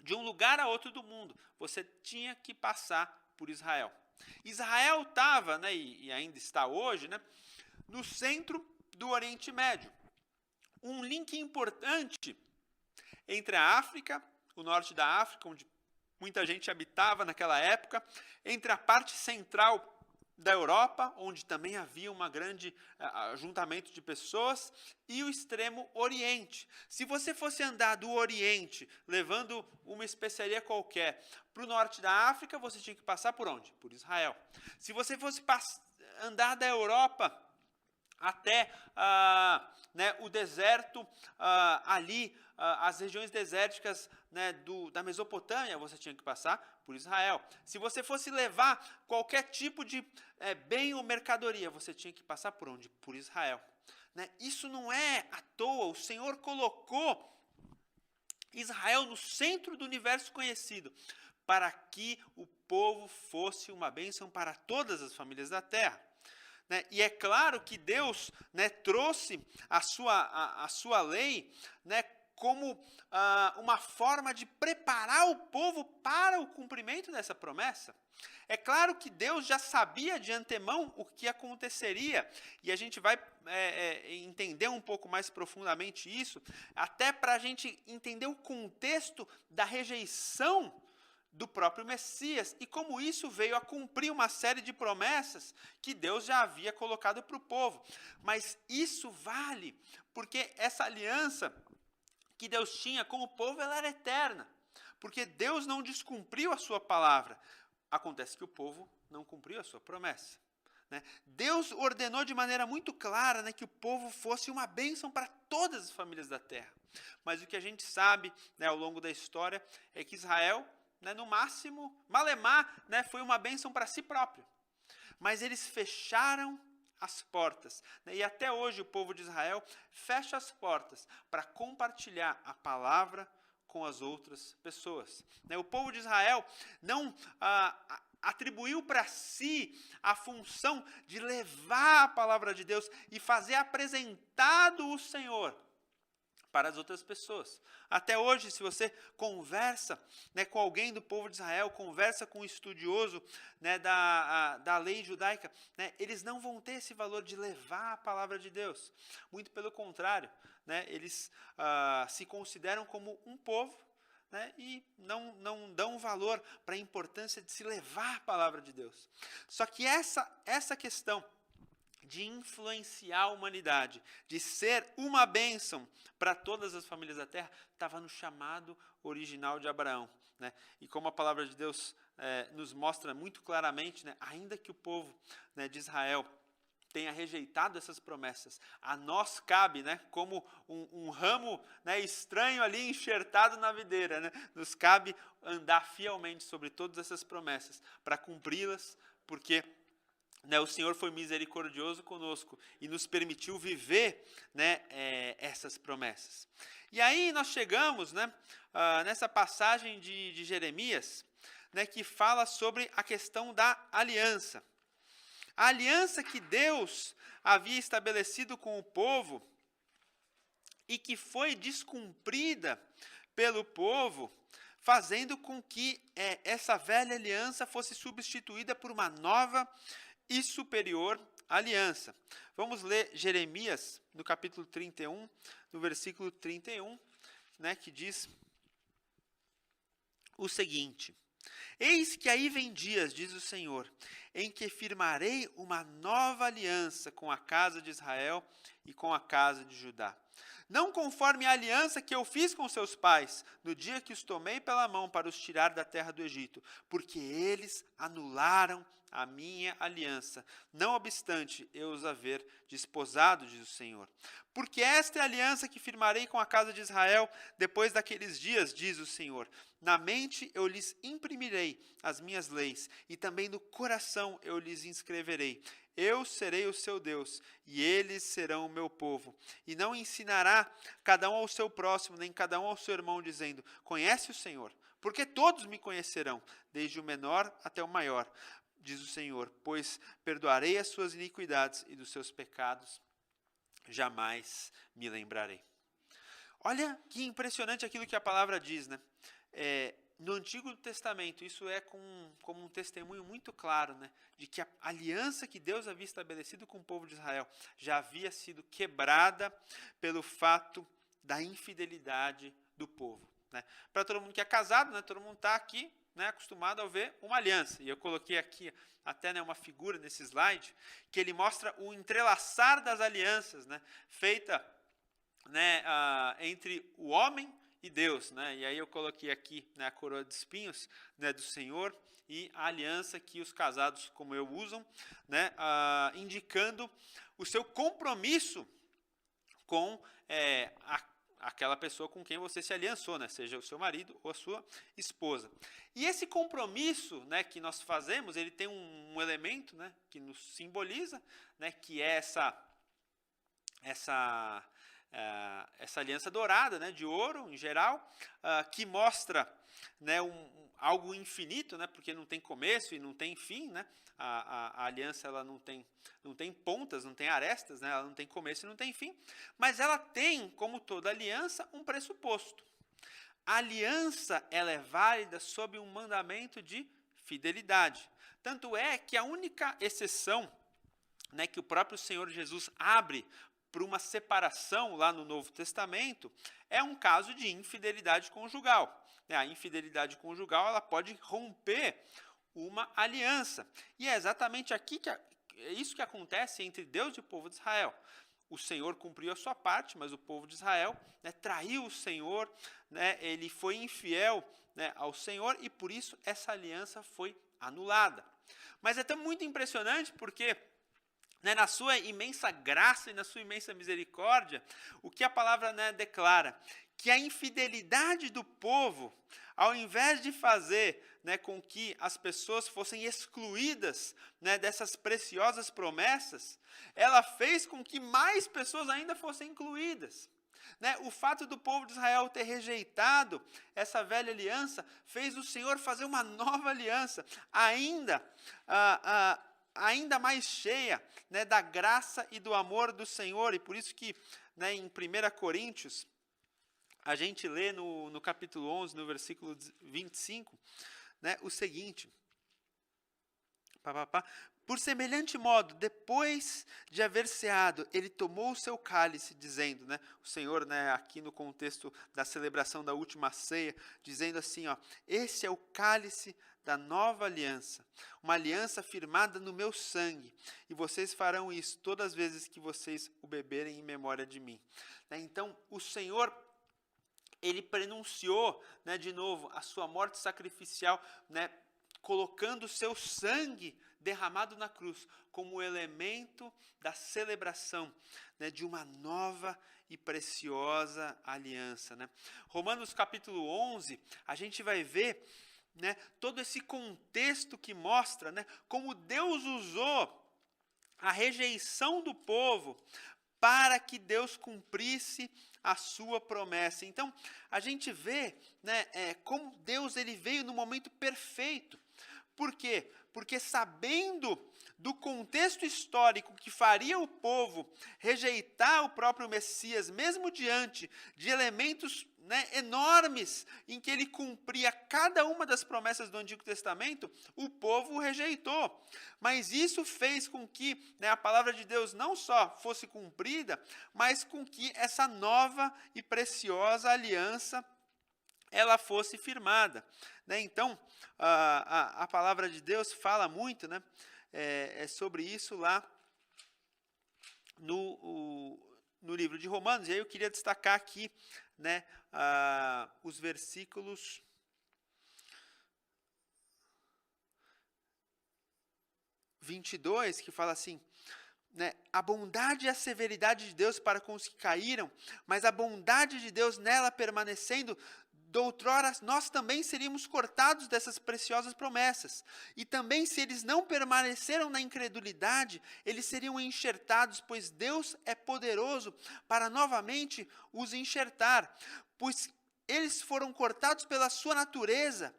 de um lugar a outro do mundo. Você tinha que passar por Israel. Israel estava, né, e ainda está hoje, né, no centro do Oriente Médio. Um link importante entre a África, o norte da África, onde muita gente habitava naquela época, entre a parte central da Europa, onde também havia um grande ajuntamento de pessoas, e o extremo Oriente. Se você fosse andar do Oriente, levando uma especiaria qualquer, para o norte da África, você tinha que passar por onde? Por Israel. Se você fosse andar da Europa até né, o deserto, ali, as regiões desérticas, né, da Mesopotâmia, você tinha que passar por Israel. Se você fosse levar qualquer tipo de bem ou mercadoria, você tinha que passar por onde? Por Israel. Né? Isso não é à toa, o Senhor colocou Israel no centro do universo conhecido, para que o povo fosse uma bênção para todas as famílias da terra. Né? E é claro que Deus, né, trouxe a sua lei, né, como uma forma de preparar o povo para o cumprimento dessa promessa. É claro que Deus já sabia de antemão o que aconteceria, e a gente vai entender um pouco mais profundamente isso, até para a gente entender o contexto da rejeição do próprio Messias, e como isso veio a cumprir uma série de promessas que Deus já havia colocado para o povo. Mas isso vale porque essa aliança que Deus tinha com o povo, ela era eterna. Porque Deus não descumpriu a sua palavra. Acontece que o povo não cumpriu a sua promessa. Né? Deus ordenou de maneira muito clara, né, que o povo fosse uma bênção para todas as famílias da terra. Mas o que a gente sabe, né, ao longo da história é que Israel, né, no máximo, malemar, né, foi uma bênção para si próprio. Mas eles fecharam as portas. Né, e até hoje o povo de Israel fecha as portas para compartilhar a palavra com as outras pessoas. Né, o povo de Israel não atribuiu para si a função de levar a palavra de Deus e fazer apresentado o Senhor para as outras pessoas. Até hoje, se você conversa, né, com alguém do povo de Israel, conversa com um estudioso, né, da lei judaica, né, eles não vão ter esse valor de levar a palavra de Deus. Muito pelo contrário, né, eles se consideram como um povo, né, e não dão valor para a importância de se levar a palavra de Deus. Só que essa questão de influenciar a humanidade, de ser uma bênção para todas as famílias da terra, estava no chamado original de Abraão. Né? E como a palavra de Deus nos mostra muito claramente, né, ainda que o povo, né, de Israel tenha rejeitado essas promessas, a nós cabe, né, como um ramo, né, estranho ali enxertado na videira, né, nos cabe andar fielmente sobre todas essas promessas para cumpri-las, porque, né, o Senhor foi misericordioso conosco e nos permitiu viver, né, essas promessas. E aí nós chegamos, né, nessa passagem de Jeremias, né, que fala sobre a questão da aliança. A aliança que Deus havia estabelecido com o povo e que foi descumprida pelo povo fazendo com que essa velha aliança fosse substituída por uma nova e superior aliança. Vamos ler Jeremias, no capítulo 31, no versículo 31, né, que diz o seguinte: Eis que aí vem dias, diz o Senhor, em que firmarei uma nova aliança com a casa de Israel e com a casa de Judá. Não conforme a aliança que eu fiz com seus pais, no dia que os tomei pela mão para os tirar da terra do Egito, porque eles anularam a minha aliança, não obstante eu os haver desposado, diz o Senhor. Porque esta é a aliança que firmarei com a casa de Israel depois daqueles dias, diz o Senhor. Na mente eu lhes imprimirei as minhas leis, e também no coração eu lhes inscreverei. Eu serei o seu Deus, e eles serão o meu povo. E não ensinará cada um ao seu próximo, nem cada um ao seu irmão, dizendo: Conhece o Senhor, porque todos me conhecerão, desde o menor até o maior, diz o Senhor, pois perdoarei as suas iniquidades e dos seus pecados jamais me lembrarei. Olha que impressionante aquilo que a palavra diz, né? No Antigo Testamento, isso é como um testemunho muito claro, né, de que a aliança que Deus havia estabelecido com o povo de Israel já havia sido quebrada pelo fato da infidelidade do povo. Né? Para todo mundo que é casado, né, todo mundo está aqui, né, acostumado a ver uma aliança. E eu coloquei aqui até, né, uma figura nesse slide que ele mostra o entrelaçar das alianças, né, feita, né, entre o homem e Deus, né? E aí eu coloquei aqui, né, a coroa de espinhos, né, do Senhor e a aliança que os casados como eu usam, né, indicando o seu compromisso com aquela pessoa com quem você se aliançou, né, seja o seu marido ou a sua esposa. E esse compromisso, né, que nós fazemos, ele tem um elemento, né, que nos simboliza, né, que é essa aliança dourada, né, de ouro em geral, que mostra, né, algo infinito, né, porque não tem começo e não tem fim, né, a aliança ela não tem pontas, não tem arestas, né, ela não tem começo e não tem fim, mas ela tem, como toda aliança, um pressuposto. A aliança ela é válida sob um mandamento de fidelidade. Tanto é que a única exceção, né, que o próprio Senhor Jesus abre para uma separação lá no Novo Testamento, é um caso de infidelidade conjugal. A infidelidade conjugal ela pode romper uma aliança. E é exatamente aqui é isso que acontece entre Deus e o povo de Israel. O Senhor cumpriu a sua parte, mas o povo de Israel, né, traiu o Senhor, né, ele foi infiel, né, ao Senhor, e por isso essa aliança foi anulada. Mas é tão muito impressionante porque, né, na sua imensa graça e na sua imensa misericórdia, o que a palavra, né, declara? Que a infidelidade do povo, ao invés de fazer, né, com que as pessoas fossem excluídas, né, dessas preciosas promessas, ela fez com que mais pessoas ainda fossem incluídas. Né? O fato do povo de Israel ter rejeitado essa velha aliança fez o Senhor fazer uma nova aliança, ainda mais cheia, né, da graça e do amor do Senhor. E por isso que, né, em 1 Coríntios, a gente lê no capítulo 11, no versículo 25, né, o seguinte: Por semelhante modo, depois de haver ceado, ele tomou o seu cálice, dizendo, né, o Senhor, né, aqui no contexto da celebração da última ceia, dizendo assim, ó, esse é o cálice da nova aliança, uma aliança firmada no meu sangue, e vocês farão isso todas as vezes que vocês o beberem em memória de mim. Então, o Senhor, ele prenunciou, né, de novo, a sua morte sacrificial, né, colocando o seu sangue derramado na cruz como elemento da celebração, né, de uma nova e preciosa aliança. Né? Romanos capítulo 11, a gente vai ver, né, todo esse contexto que mostra, né, como Deus usou a rejeição do povo para que Deus cumprisse a sua promessa. Então, a gente vê, né, como Deus ele veio no momento perfeito. Por quê? Porque sabendo do contexto histórico que faria o povo rejeitar o próprio Messias, mesmo diante de elementos, né, enormes em que ele cumpria cada uma das promessas do Antigo Testamento, o povo o rejeitou. Mas isso fez com que, né, a palavra de Deus não só fosse cumprida, mas com que essa nova e preciosa aliança ela fosse firmada. Né? Então, a palavra de Deus fala muito, né, sobre isso lá no livro de Romanos. E aí eu queria destacar aqui, né, os versículos 22, que fala assim, né, a bondade e a severidade de Deus para com os que caíram, mas a bondade de Deus nela permanecendo, doutrora nós também seríamos cortados dessas preciosas promessas. E também, se eles não permaneceram na incredulidade, eles seriam enxertados, pois Deus é poderoso para novamente os enxertar. Pois eles foram cortados pela sua natureza,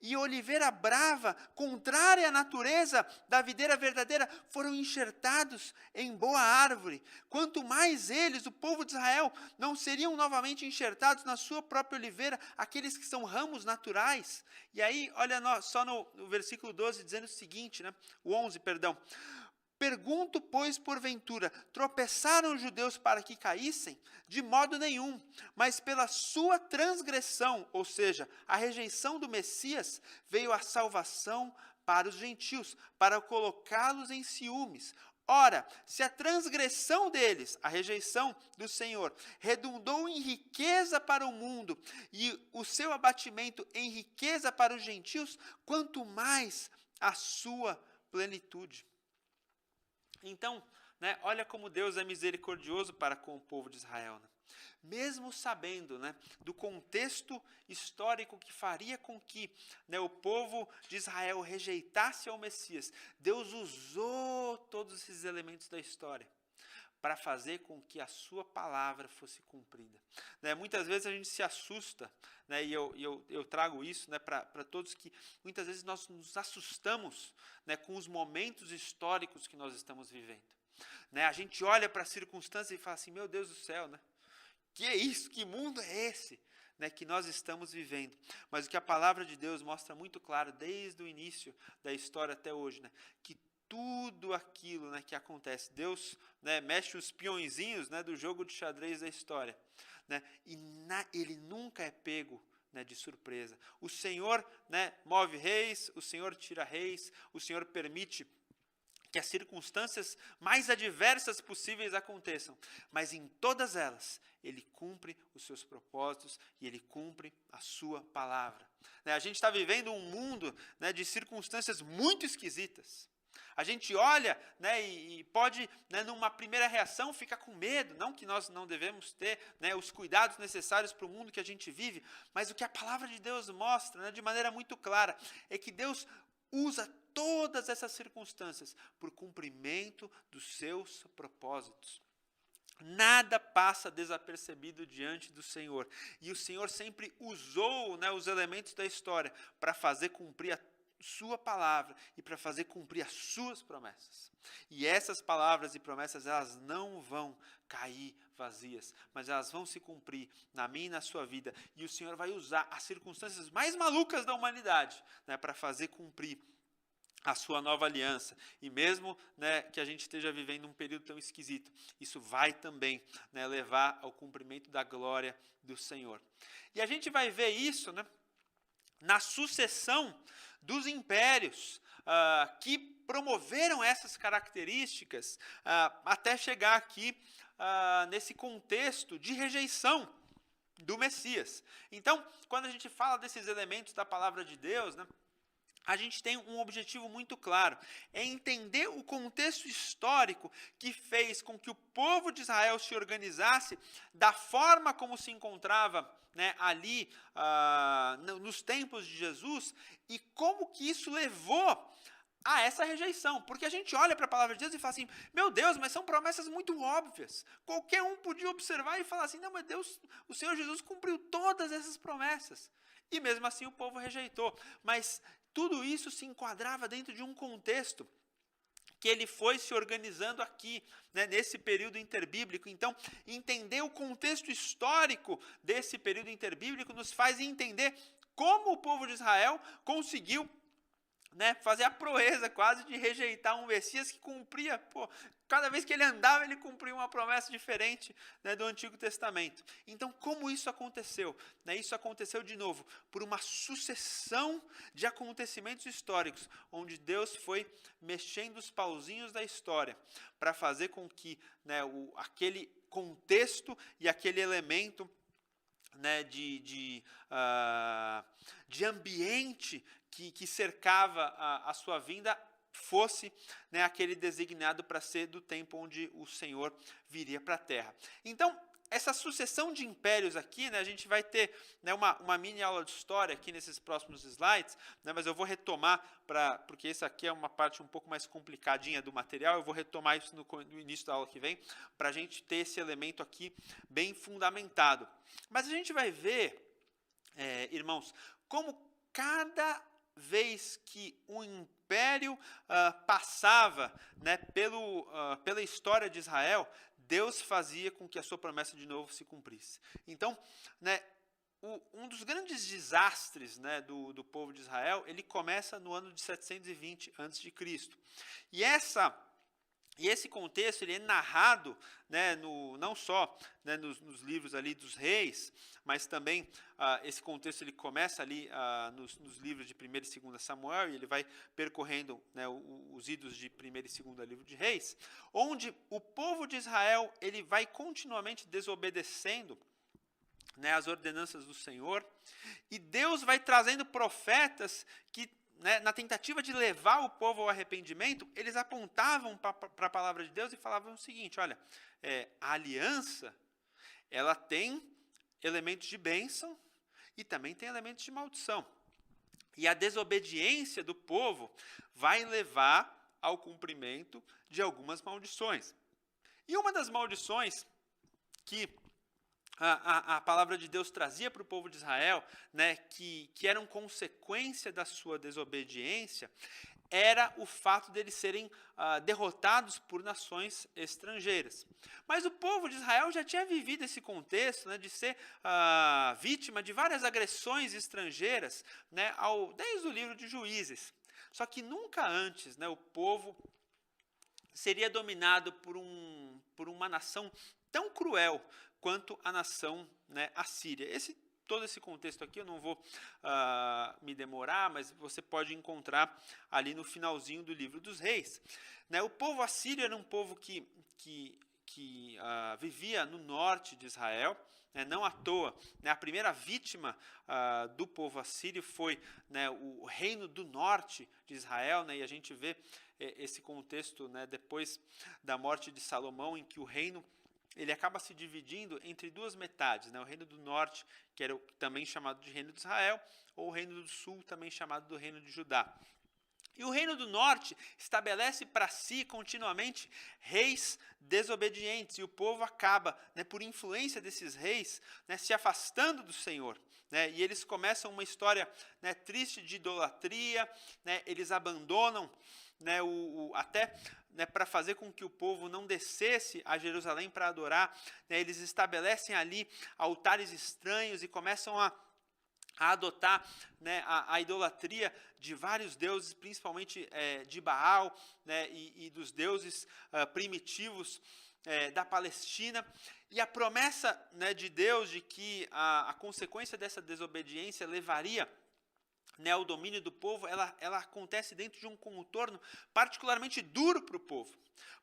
e oliveira brava, contrária à natureza da videira verdadeira, foram enxertados em boa árvore. Quanto mais eles, o povo de Israel, não seriam novamente enxertados na sua própria oliveira, aqueles que são ramos naturais. E aí, olha só no versículo 12, dizendo o seguinte, né? O 11, perdão. Pergunto, pois, porventura, tropeçaram os judeus para que caíssem? De modo nenhum, mas pela sua transgressão, ou seja, a rejeição do Messias, veio a salvação para os gentios, para colocá-los em ciúmes. Ora, se a transgressão deles, a rejeição do Senhor, redundou em riqueza para o mundo, e o seu abatimento em riqueza para os gentios, quanto mais a sua plenitude. Então, né, olha como Deus é misericordioso para com o povo de Israel. Né? Mesmo sabendo, né, do contexto histórico que faria com que, né, o povo de Israel rejeitasse ao Messias, Deus usou todos esses elementos da história para fazer com que a sua palavra fosse cumprida. Né, muitas vezes a gente se assusta, né, e eu trago isso, né, para todos, que muitas vezes nós nos assustamos, né, com os momentos históricos que nós estamos vivendo. Né, a gente olha para as circunstâncias e fala assim, meu Deus do céu, né, que é isso? Que mundo é esse? Né, que nós estamos vivendo. Mas o que a palavra de Deus mostra muito claro, desde o início da história até hoje, né, que tudo aquilo, né, que acontece, Deus, né, mexe os peõezinhos, né, do jogo de xadrez da história, né, e ele nunca é pego, né, de surpresa. O Senhor, né, move reis, o Senhor tira reis, o Senhor permite que as circunstâncias mais adversas possíveis aconteçam, mas em todas elas, Ele cumpre os seus propósitos e Ele cumpre a sua palavra. Né, a gente está vivendo um mundo, né, de circunstâncias muito esquisitas. A gente olha, né, e pode, né, numa primeira reação, ficar com medo. Não que nós não devemos ter, né, os cuidados necessários para o mundo que a gente vive, mas o que a palavra de Deus mostra, né, de maneira muito clara, é que Deus usa todas essas circunstâncias por cumprimento dos seus propósitos. Nada passa desapercebido diante do Senhor. E o Senhor sempre usou, né, os elementos da história para fazer cumprir a sua palavra e para fazer cumprir as suas promessas. E essas palavras e promessas, elas não vão cair vazias, mas elas vão se cumprir na minha e na sua vida. E o Senhor vai usar as circunstâncias mais malucas da humanidade, né, para fazer cumprir a sua nova aliança. E mesmo, né, que a gente esteja vivendo um período tão esquisito, isso vai também, né, levar ao cumprimento da glória do Senhor. E a gente vai ver isso, né, na sucessão dos impérios que promoveram essas características até chegar aqui nesse contexto de rejeição do Messias. Então, quando a gente fala desses elementos da palavra de Deus, né, a gente tem um objetivo muito claro, é entender o contexto histórico que fez com que o povo de Israel se organizasse da forma como se encontrava, né, ali nos tempos de Jesus, e como que isso levou a essa rejeição. Porque a gente olha para a palavra de Deus e fala assim, meu Deus, mas são promessas muito óbvias. Qualquer um podia observar e falar assim, não, mas Deus, o Senhor Jesus cumpriu todas essas promessas. E mesmo assim o povo rejeitou. Mas tudo isso se enquadrava dentro de um contexto que ele foi se organizando aqui, né, nesse período interbíblico. Então, entender o contexto histórico desse período interbíblico nos faz entender como o povo de Israel conseguiu, né, fazer a proeza quase de rejeitar um Messias que cumpria, cada vez que ele andava, ele cumpria uma promessa diferente, né, do Antigo Testamento. Então, como isso aconteceu? Né, isso aconteceu, de novo, por uma sucessão de acontecimentos históricos, onde Deus foi mexendo os pauzinhos da história, para fazer com que, né, aquele contexto e aquele elemento, né, de ambiente que cercava a sua vinda fosse, né, aquele designado para ser do tempo onde o Senhor viria para a terra. Então, essa sucessão de impérios aqui, né, a gente vai ter, né, uma mini aula de história aqui nesses próximos slides, né, mas eu vou retomar, porque essa aqui é uma parte um pouco mais complicadinha do material, eu vou retomar isso no início da aula que vem, para a gente ter esse elemento aqui bem fundamentado. Mas a gente vai ver, irmãos, como cada vez que um império passava, né, pela história de Israel, Deus fazia com que a sua promessa de novo se cumprisse. Então, né, um dos grandes desastres, né, do povo de Israel, ele começa no ano de 720 a.C. E esse contexto ele é narrado, né, não só, né, nos livros ali dos reis, mas também esse contexto ele começa ali nos livros de 1º e 2º Samuel, e ele vai percorrendo, né, os idos de 1º e 2º livro de Reis, onde o povo de Israel ele vai continuamente desobedecendo, né, as ordenanças do Senhor, e Deus vai trazendo profetas que, né, na tentativa de levar o povo ao arrependimento, eles apontavam para a palavra de Deus e falavam o seguinte: olha, a aliança, ela tem elementos de bênção e também tem elementos de maldição. E a desobediência do povo vai levar ao cumprimento de algumas maldições. E uma das maldições que a palavra de Deus trazia para o povo de Israel, né, que eram consequência da sua desobediência, era o fato deles serem derrotados por nações estrangeiras. Mas o povo de Israel já tinha vivido esse contexto, né, de ser vítima de várias agressões estrangeiras, né, desde o livro de Juízes. Só que nunca antes, né, o povo seria dominado por uma nação tão cruel quanto a nação, né, assíria. Todo esse contexto aqui eu não vou me demorar, mas você pode encontrar ali no finalzinho do livro dos Reis. Né, o povo assírio era um povo que vivia no norte de Israel, né, não à toa, né, a primeira vítima do povo assírio foi, né, o reino do norte de Israel, né, e a gente vê esse contexto, né, depois da morte de Salomão, em que o reino ele acaba se dividindo entre duas metades, né? O reino do norte, que era também chamado de reino de Israel, ou o reino do sul, também chamado do reino de Judá. E o reino do norte estabelece para si continuamente reis desobedientes, e o povo acaba, né, por influência desses reis, né, se afastando do Senhor. Né, e eles começam uma história, né, triste de idolatria, né, eles abandonam, né, até, né, para fazer com que o povo não descesse a Jerusalém para adorar, né, eles estabelecem ali altares estranhos e começam a adotar, né, a idolatria de vários deuses, principalmente de Baal, né, e dos deuses primitivos da Palestina. E a promessa, né, de Deus de que a consequência dessa desobediência levaria, né, o domínio do povo, ela acontece dentro de um contorno particularmente duro para o povo.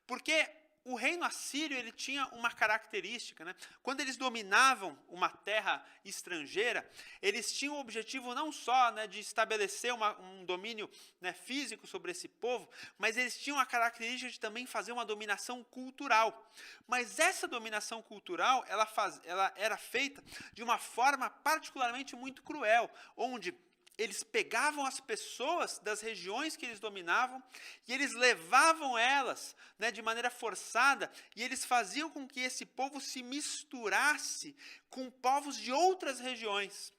Porque o reino assírio ele tinha uma característica, né? Quando eles dominavam uma terra estrangeira, eles tinham o objetivo não só, né, de estabelecer um domínio, né, físico sobre esse povo, mas eles tinham a característica de também fazer uma dominação cultural. Mas essa dominação cultural ela era feita de uma forma particularmente muito cruel, onde eles pegavam as pessoas das regiões que eles dominavam e eles levavam elas, né, de maneira forçada, e eles faziam com que esse povo se misturasse com povos de outras regiões.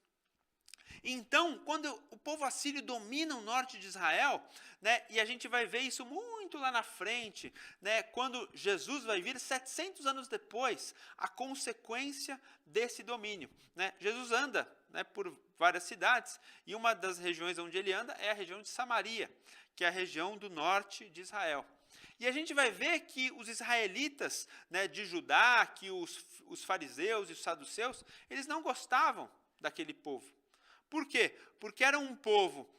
Então, quando o povo assírio domina o norte de Israel, né, e a gente vai ver isso muito lá na frente, né, quando Jesus vai vir 700 anos depois, a consequência desse domínio. Né? Jesus anda, né, por várias cidades, e uma das regiões onde ele anda é a região de Samaria, que é a região do norte de Israel. E a gente vai ver que os israelitas, né, de Judá, que os fariseus e os saduceus, eles não gostavam daquele povo. Por quê? Porque era um povo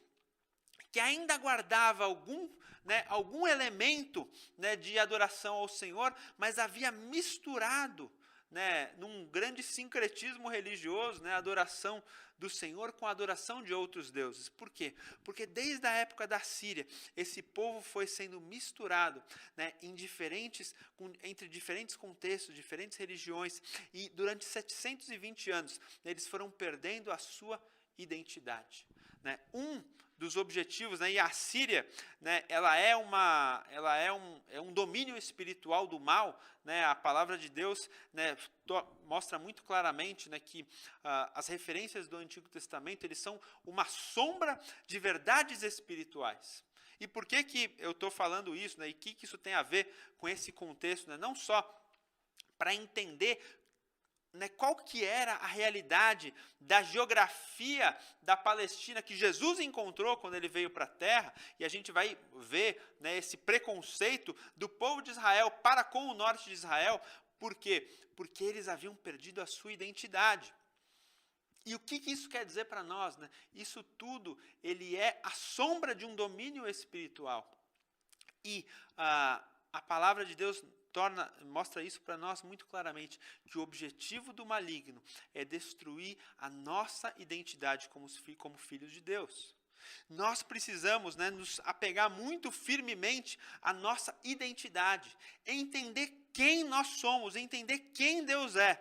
que ainda guardava algum elemento, né, de adoração ao Senhor, mas havia misturado, né, num grande sincretismo religioso, né, a adoração do Senhor com a adoração de outros deuses. Por quê? Porque desde a época da Síria, esse povo foi sendo misturado, né, entre diferentes contextos, diferentes religiões, e durante 720 anos, eles foram perdendo a sua identidade. Né? Um dos objetivos, né, e a Síria, né, ela é um domínio espiritual do mal. Né? A palavra de Deus, né, mostra muito claramente, né, que as referências do Antigo Testamento eles são uma sombra de verdades espirituais. E por que eu estou falando isso? Né, e o que isso tem a ver com esse contexto? Né? Não só para entender, né, qual que era a realidade da geografia da Palestina que Jesus encontrou quando ele veio para a terra, e a gente vai ver, né, esse preconceito do povo de Israel para com o norte de Israel. Por quê? Porque eles haviam perdido a sua identidade. E o que isso quer dizer para nós? Né? Isso tudo ele é a sombra de um domínio espiritual. E a palavra de Deus mostra isso para nós muito claramente, que o objetivo do maligno é destruir a nossa identidade como filhos de Deus. Nós precisamos, né, nos apegar muito firmemente à nossa identidade, entender quem nós somos, entender quem Deus é,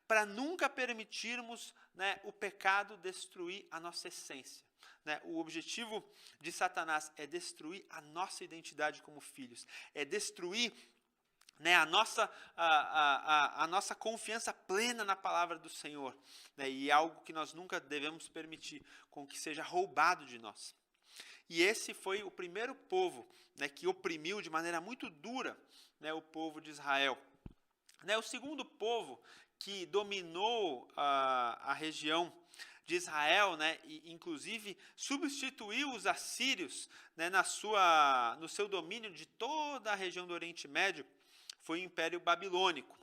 para nunca permitirmos, né, o pecado destruir a nossa essência. Né? O objetivo de Satanás é destruir a nossa identidade como filhos, é destruir, né, a nossa confiança plena na palavra do Senhor. Né? E é algo que nós nunca devemos permitir com que seja roubado de nós. E esse foi o primeiro povo, né, que oprimiu de maneira muito dura, né, o povo de Israel. Né? O segundo povo que dominou a região de Israel, né, e inclusive substituiu os assírios, né, no seu domínio de toda a região do Oriente Médio, foi o Império Babilônico.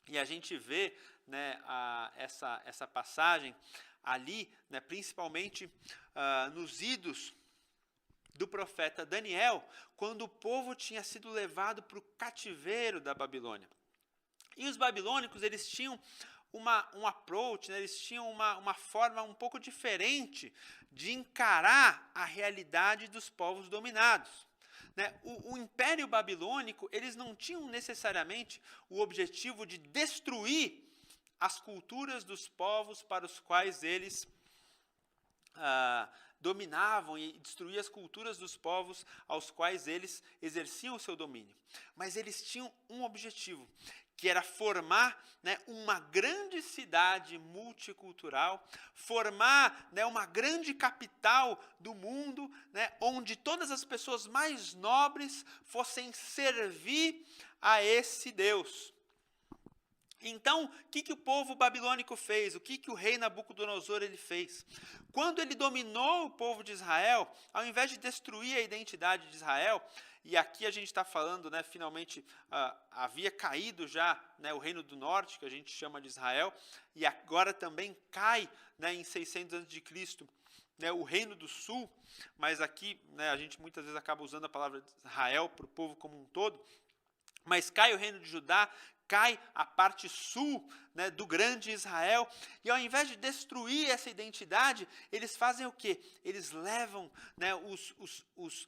E a gente vê, né, essa passagem ali, né, principalmente nos idos do profeta Daniel, quando o povo tinha sido levado para o cativeiro da Babilônia. E os babilônicos, eles tinham um approach, né, eles tinham uma forma um pouco diferente de encarar a realidade dos povos dominados. Né? O Império Babilônico, eles não tinham necessariamente o objetivo de destruir as culturas dos povos para os quais eles dominavam, e destruir as culturas dos povos aos quais eles exerciam o seu domínio. Mas eles tinham um objetivo, que era formar, né, uma grande cidade multicultural, formar, né, uma grande capital do mundo, né, onde todas as pessoas mais nobres fossem servir a esse Deus. Então, o que o povo babilônico fez? O que o rei Nabucodonosor ele fez? Quando ele dominou o povo de Israel, ao invés de destruir a identidade de Israel, e aqui a gente está falando, né, finalmente havia caído já, né, o reino do norte, que a gente chama de Israel, e agora também cai, né, em 600 a.C., né, o reino do sul, mas aqui, né, a gente muitas vezes acaba usando a palavra Israel para o povo como um todo, mas cai o reino de Judá, cai a parte sul, né, do grande Israel, e ao invés de destruir essa identidade, eles fazem o quê? Eles levam, né, os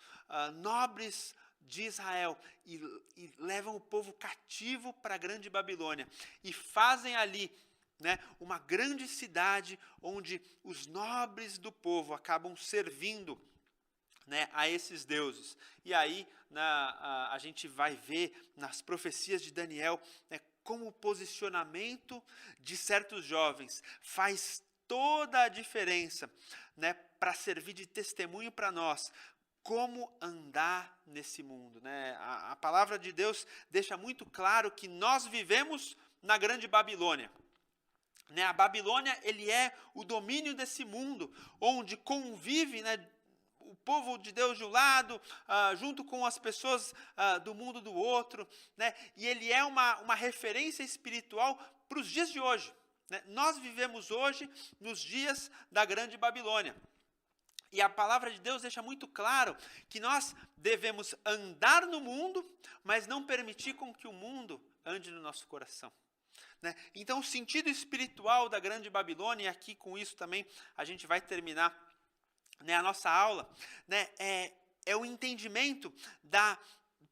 nobres de Israel e levam o povo cativo para a grande Babilônia, e fazem ali, né, uma grande cidade onde os nobres do povo acabam servindo, né, a esses deuses. E aí a gente vai ver nas profecias de Daniel, né, como o posicionamento de certos jovens faz toda a diferença, né, para servir de testemunho para nós, como andar nesse mundo, né? A palavra de Deus deixa muito claro que nós vivemos na grande Babilônia. Né? A Babilônia, ele é o domínio desse mundo, onde convive, né, o povo de Deus de um lado, junto com as pessoas do mundo do outro, né? E ele é uma referência espiritual para os dias de hoje. Né? Nós vivemos hoje nos dias da grande Babilônia. E a palavra de Deus deixa muito claro que nós devemos andar no mundo, mas não permitir com que o mundo ande no nosso coração. Né? Então, o sentido espiritual da grande Babilônia, e aqui com isso também a gente vai terminar, né, a nossa aula, né, é o entendimento da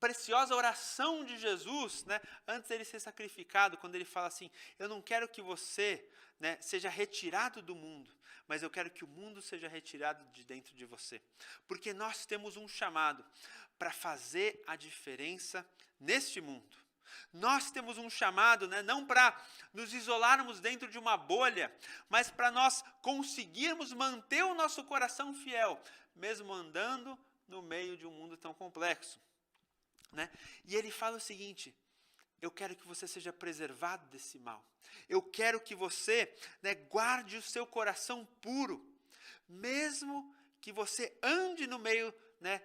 preciosa oração de Jesus, né, antes dele ser sacrificado, quando ele fala assim: eu não quero que você, né, seja retirado do mundo, mas eu quero que o mundo seja retirado de dentro de você. Porque nós temos um chamado para fazer a diferença neste mundo. Nós temos um chamado, né, não para nos isolarmos dentro de uma bolha, mas para nós conseguirmos manter o nosso coração fiel, mesmo andando no meio de um mundo tão complexo. Né? E ele fala o seguinte: eu quero que você seja preservado desse mal. Eu quero que você, né, guarde o seu coração puro, mesmo que você ande no meio, né,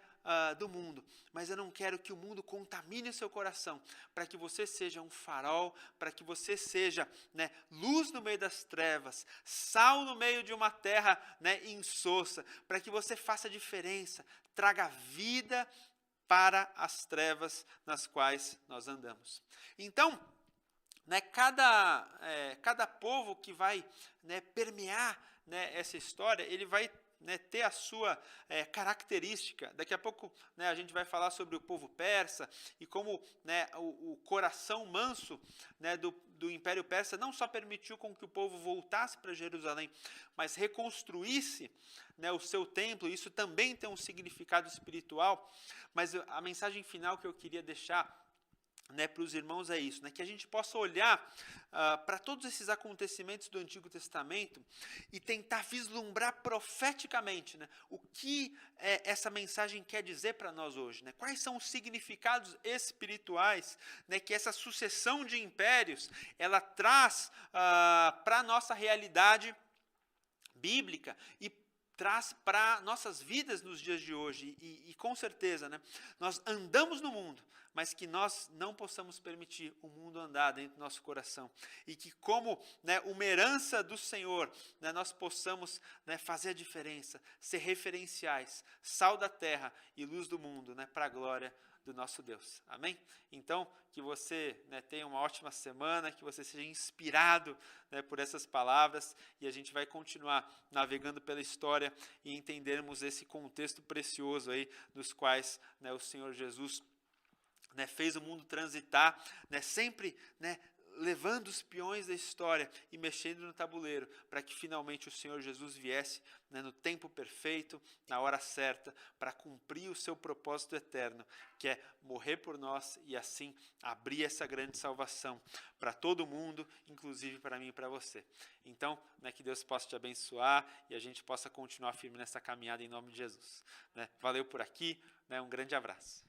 do mundo, mas eu não quero que o mundo contamine o seu coração, para que você seja um farol, para que você seja, né, luz no meio das trevas, sal no meio de uma terra, né, insossa, para que você faça diferença, traga vida para as trevas nas quais nós andamos. Então, né, cada povo que vai, né, permear, né, essa história, ele vai, né, ter a sua característica. Daqui a pouco, né, a gente vai falar sobre o povo persa e como, né, o coração manso, né, do Império Persa não só permitiu com que o povo voltasse para Jerusalém, mas reconstruísse, né, o seu templo. Isso também tem um significado espiritual. Mas a mensagem final que eu queria deixar, né, para os irmãos é isso, né, que a gente possa olhar para todos esses acontecimentos do Antigo Testamento e tentar vislumbrar profeticamente, né, o que essa mensagem quer dizer para nós hoje, né, quais são os significados espirituais, né, que essa sucessão de impérios ela traz para a nossa realidade bíblica e traz para nossas vidas nos dias de hoje. E com certeza, né, nós andamos no mundo, mas que nós não possamos permitir o mundo andar dentro do nosso coração. E que como, né, uma herança do Senhor, né, nós possamos, né, fazer a diferença, ser referenciais, sal da terra e luz do mundo, né, para a glória do nosso Deus. Amém? Então, que você, né, tenha uma ótima semana, que você seja inspirado, né, por essas palavras, e a gente vai continuar navegando pela história e entendermos esse contexto precioso aí dos quais, né, o Senhor Jesus, né, fez o mundo transitar, né, sempre, né, levando os peões da história e mexendo no tabuleiro, para que finalmente o Senhor Jesus viesse, né, no tempo perfeito, na hora certa, para cumprir o seu propósito eterno, que é morrer por nós e assim abrir essa grande salvação para todo mundo, inclusive para mim e para você. Então, né, que Deus possa te abençoar e a gente possa continuar firme nessa caminhada em nome de Jesus. Né? Valeu por aqui, né, um grande abraço.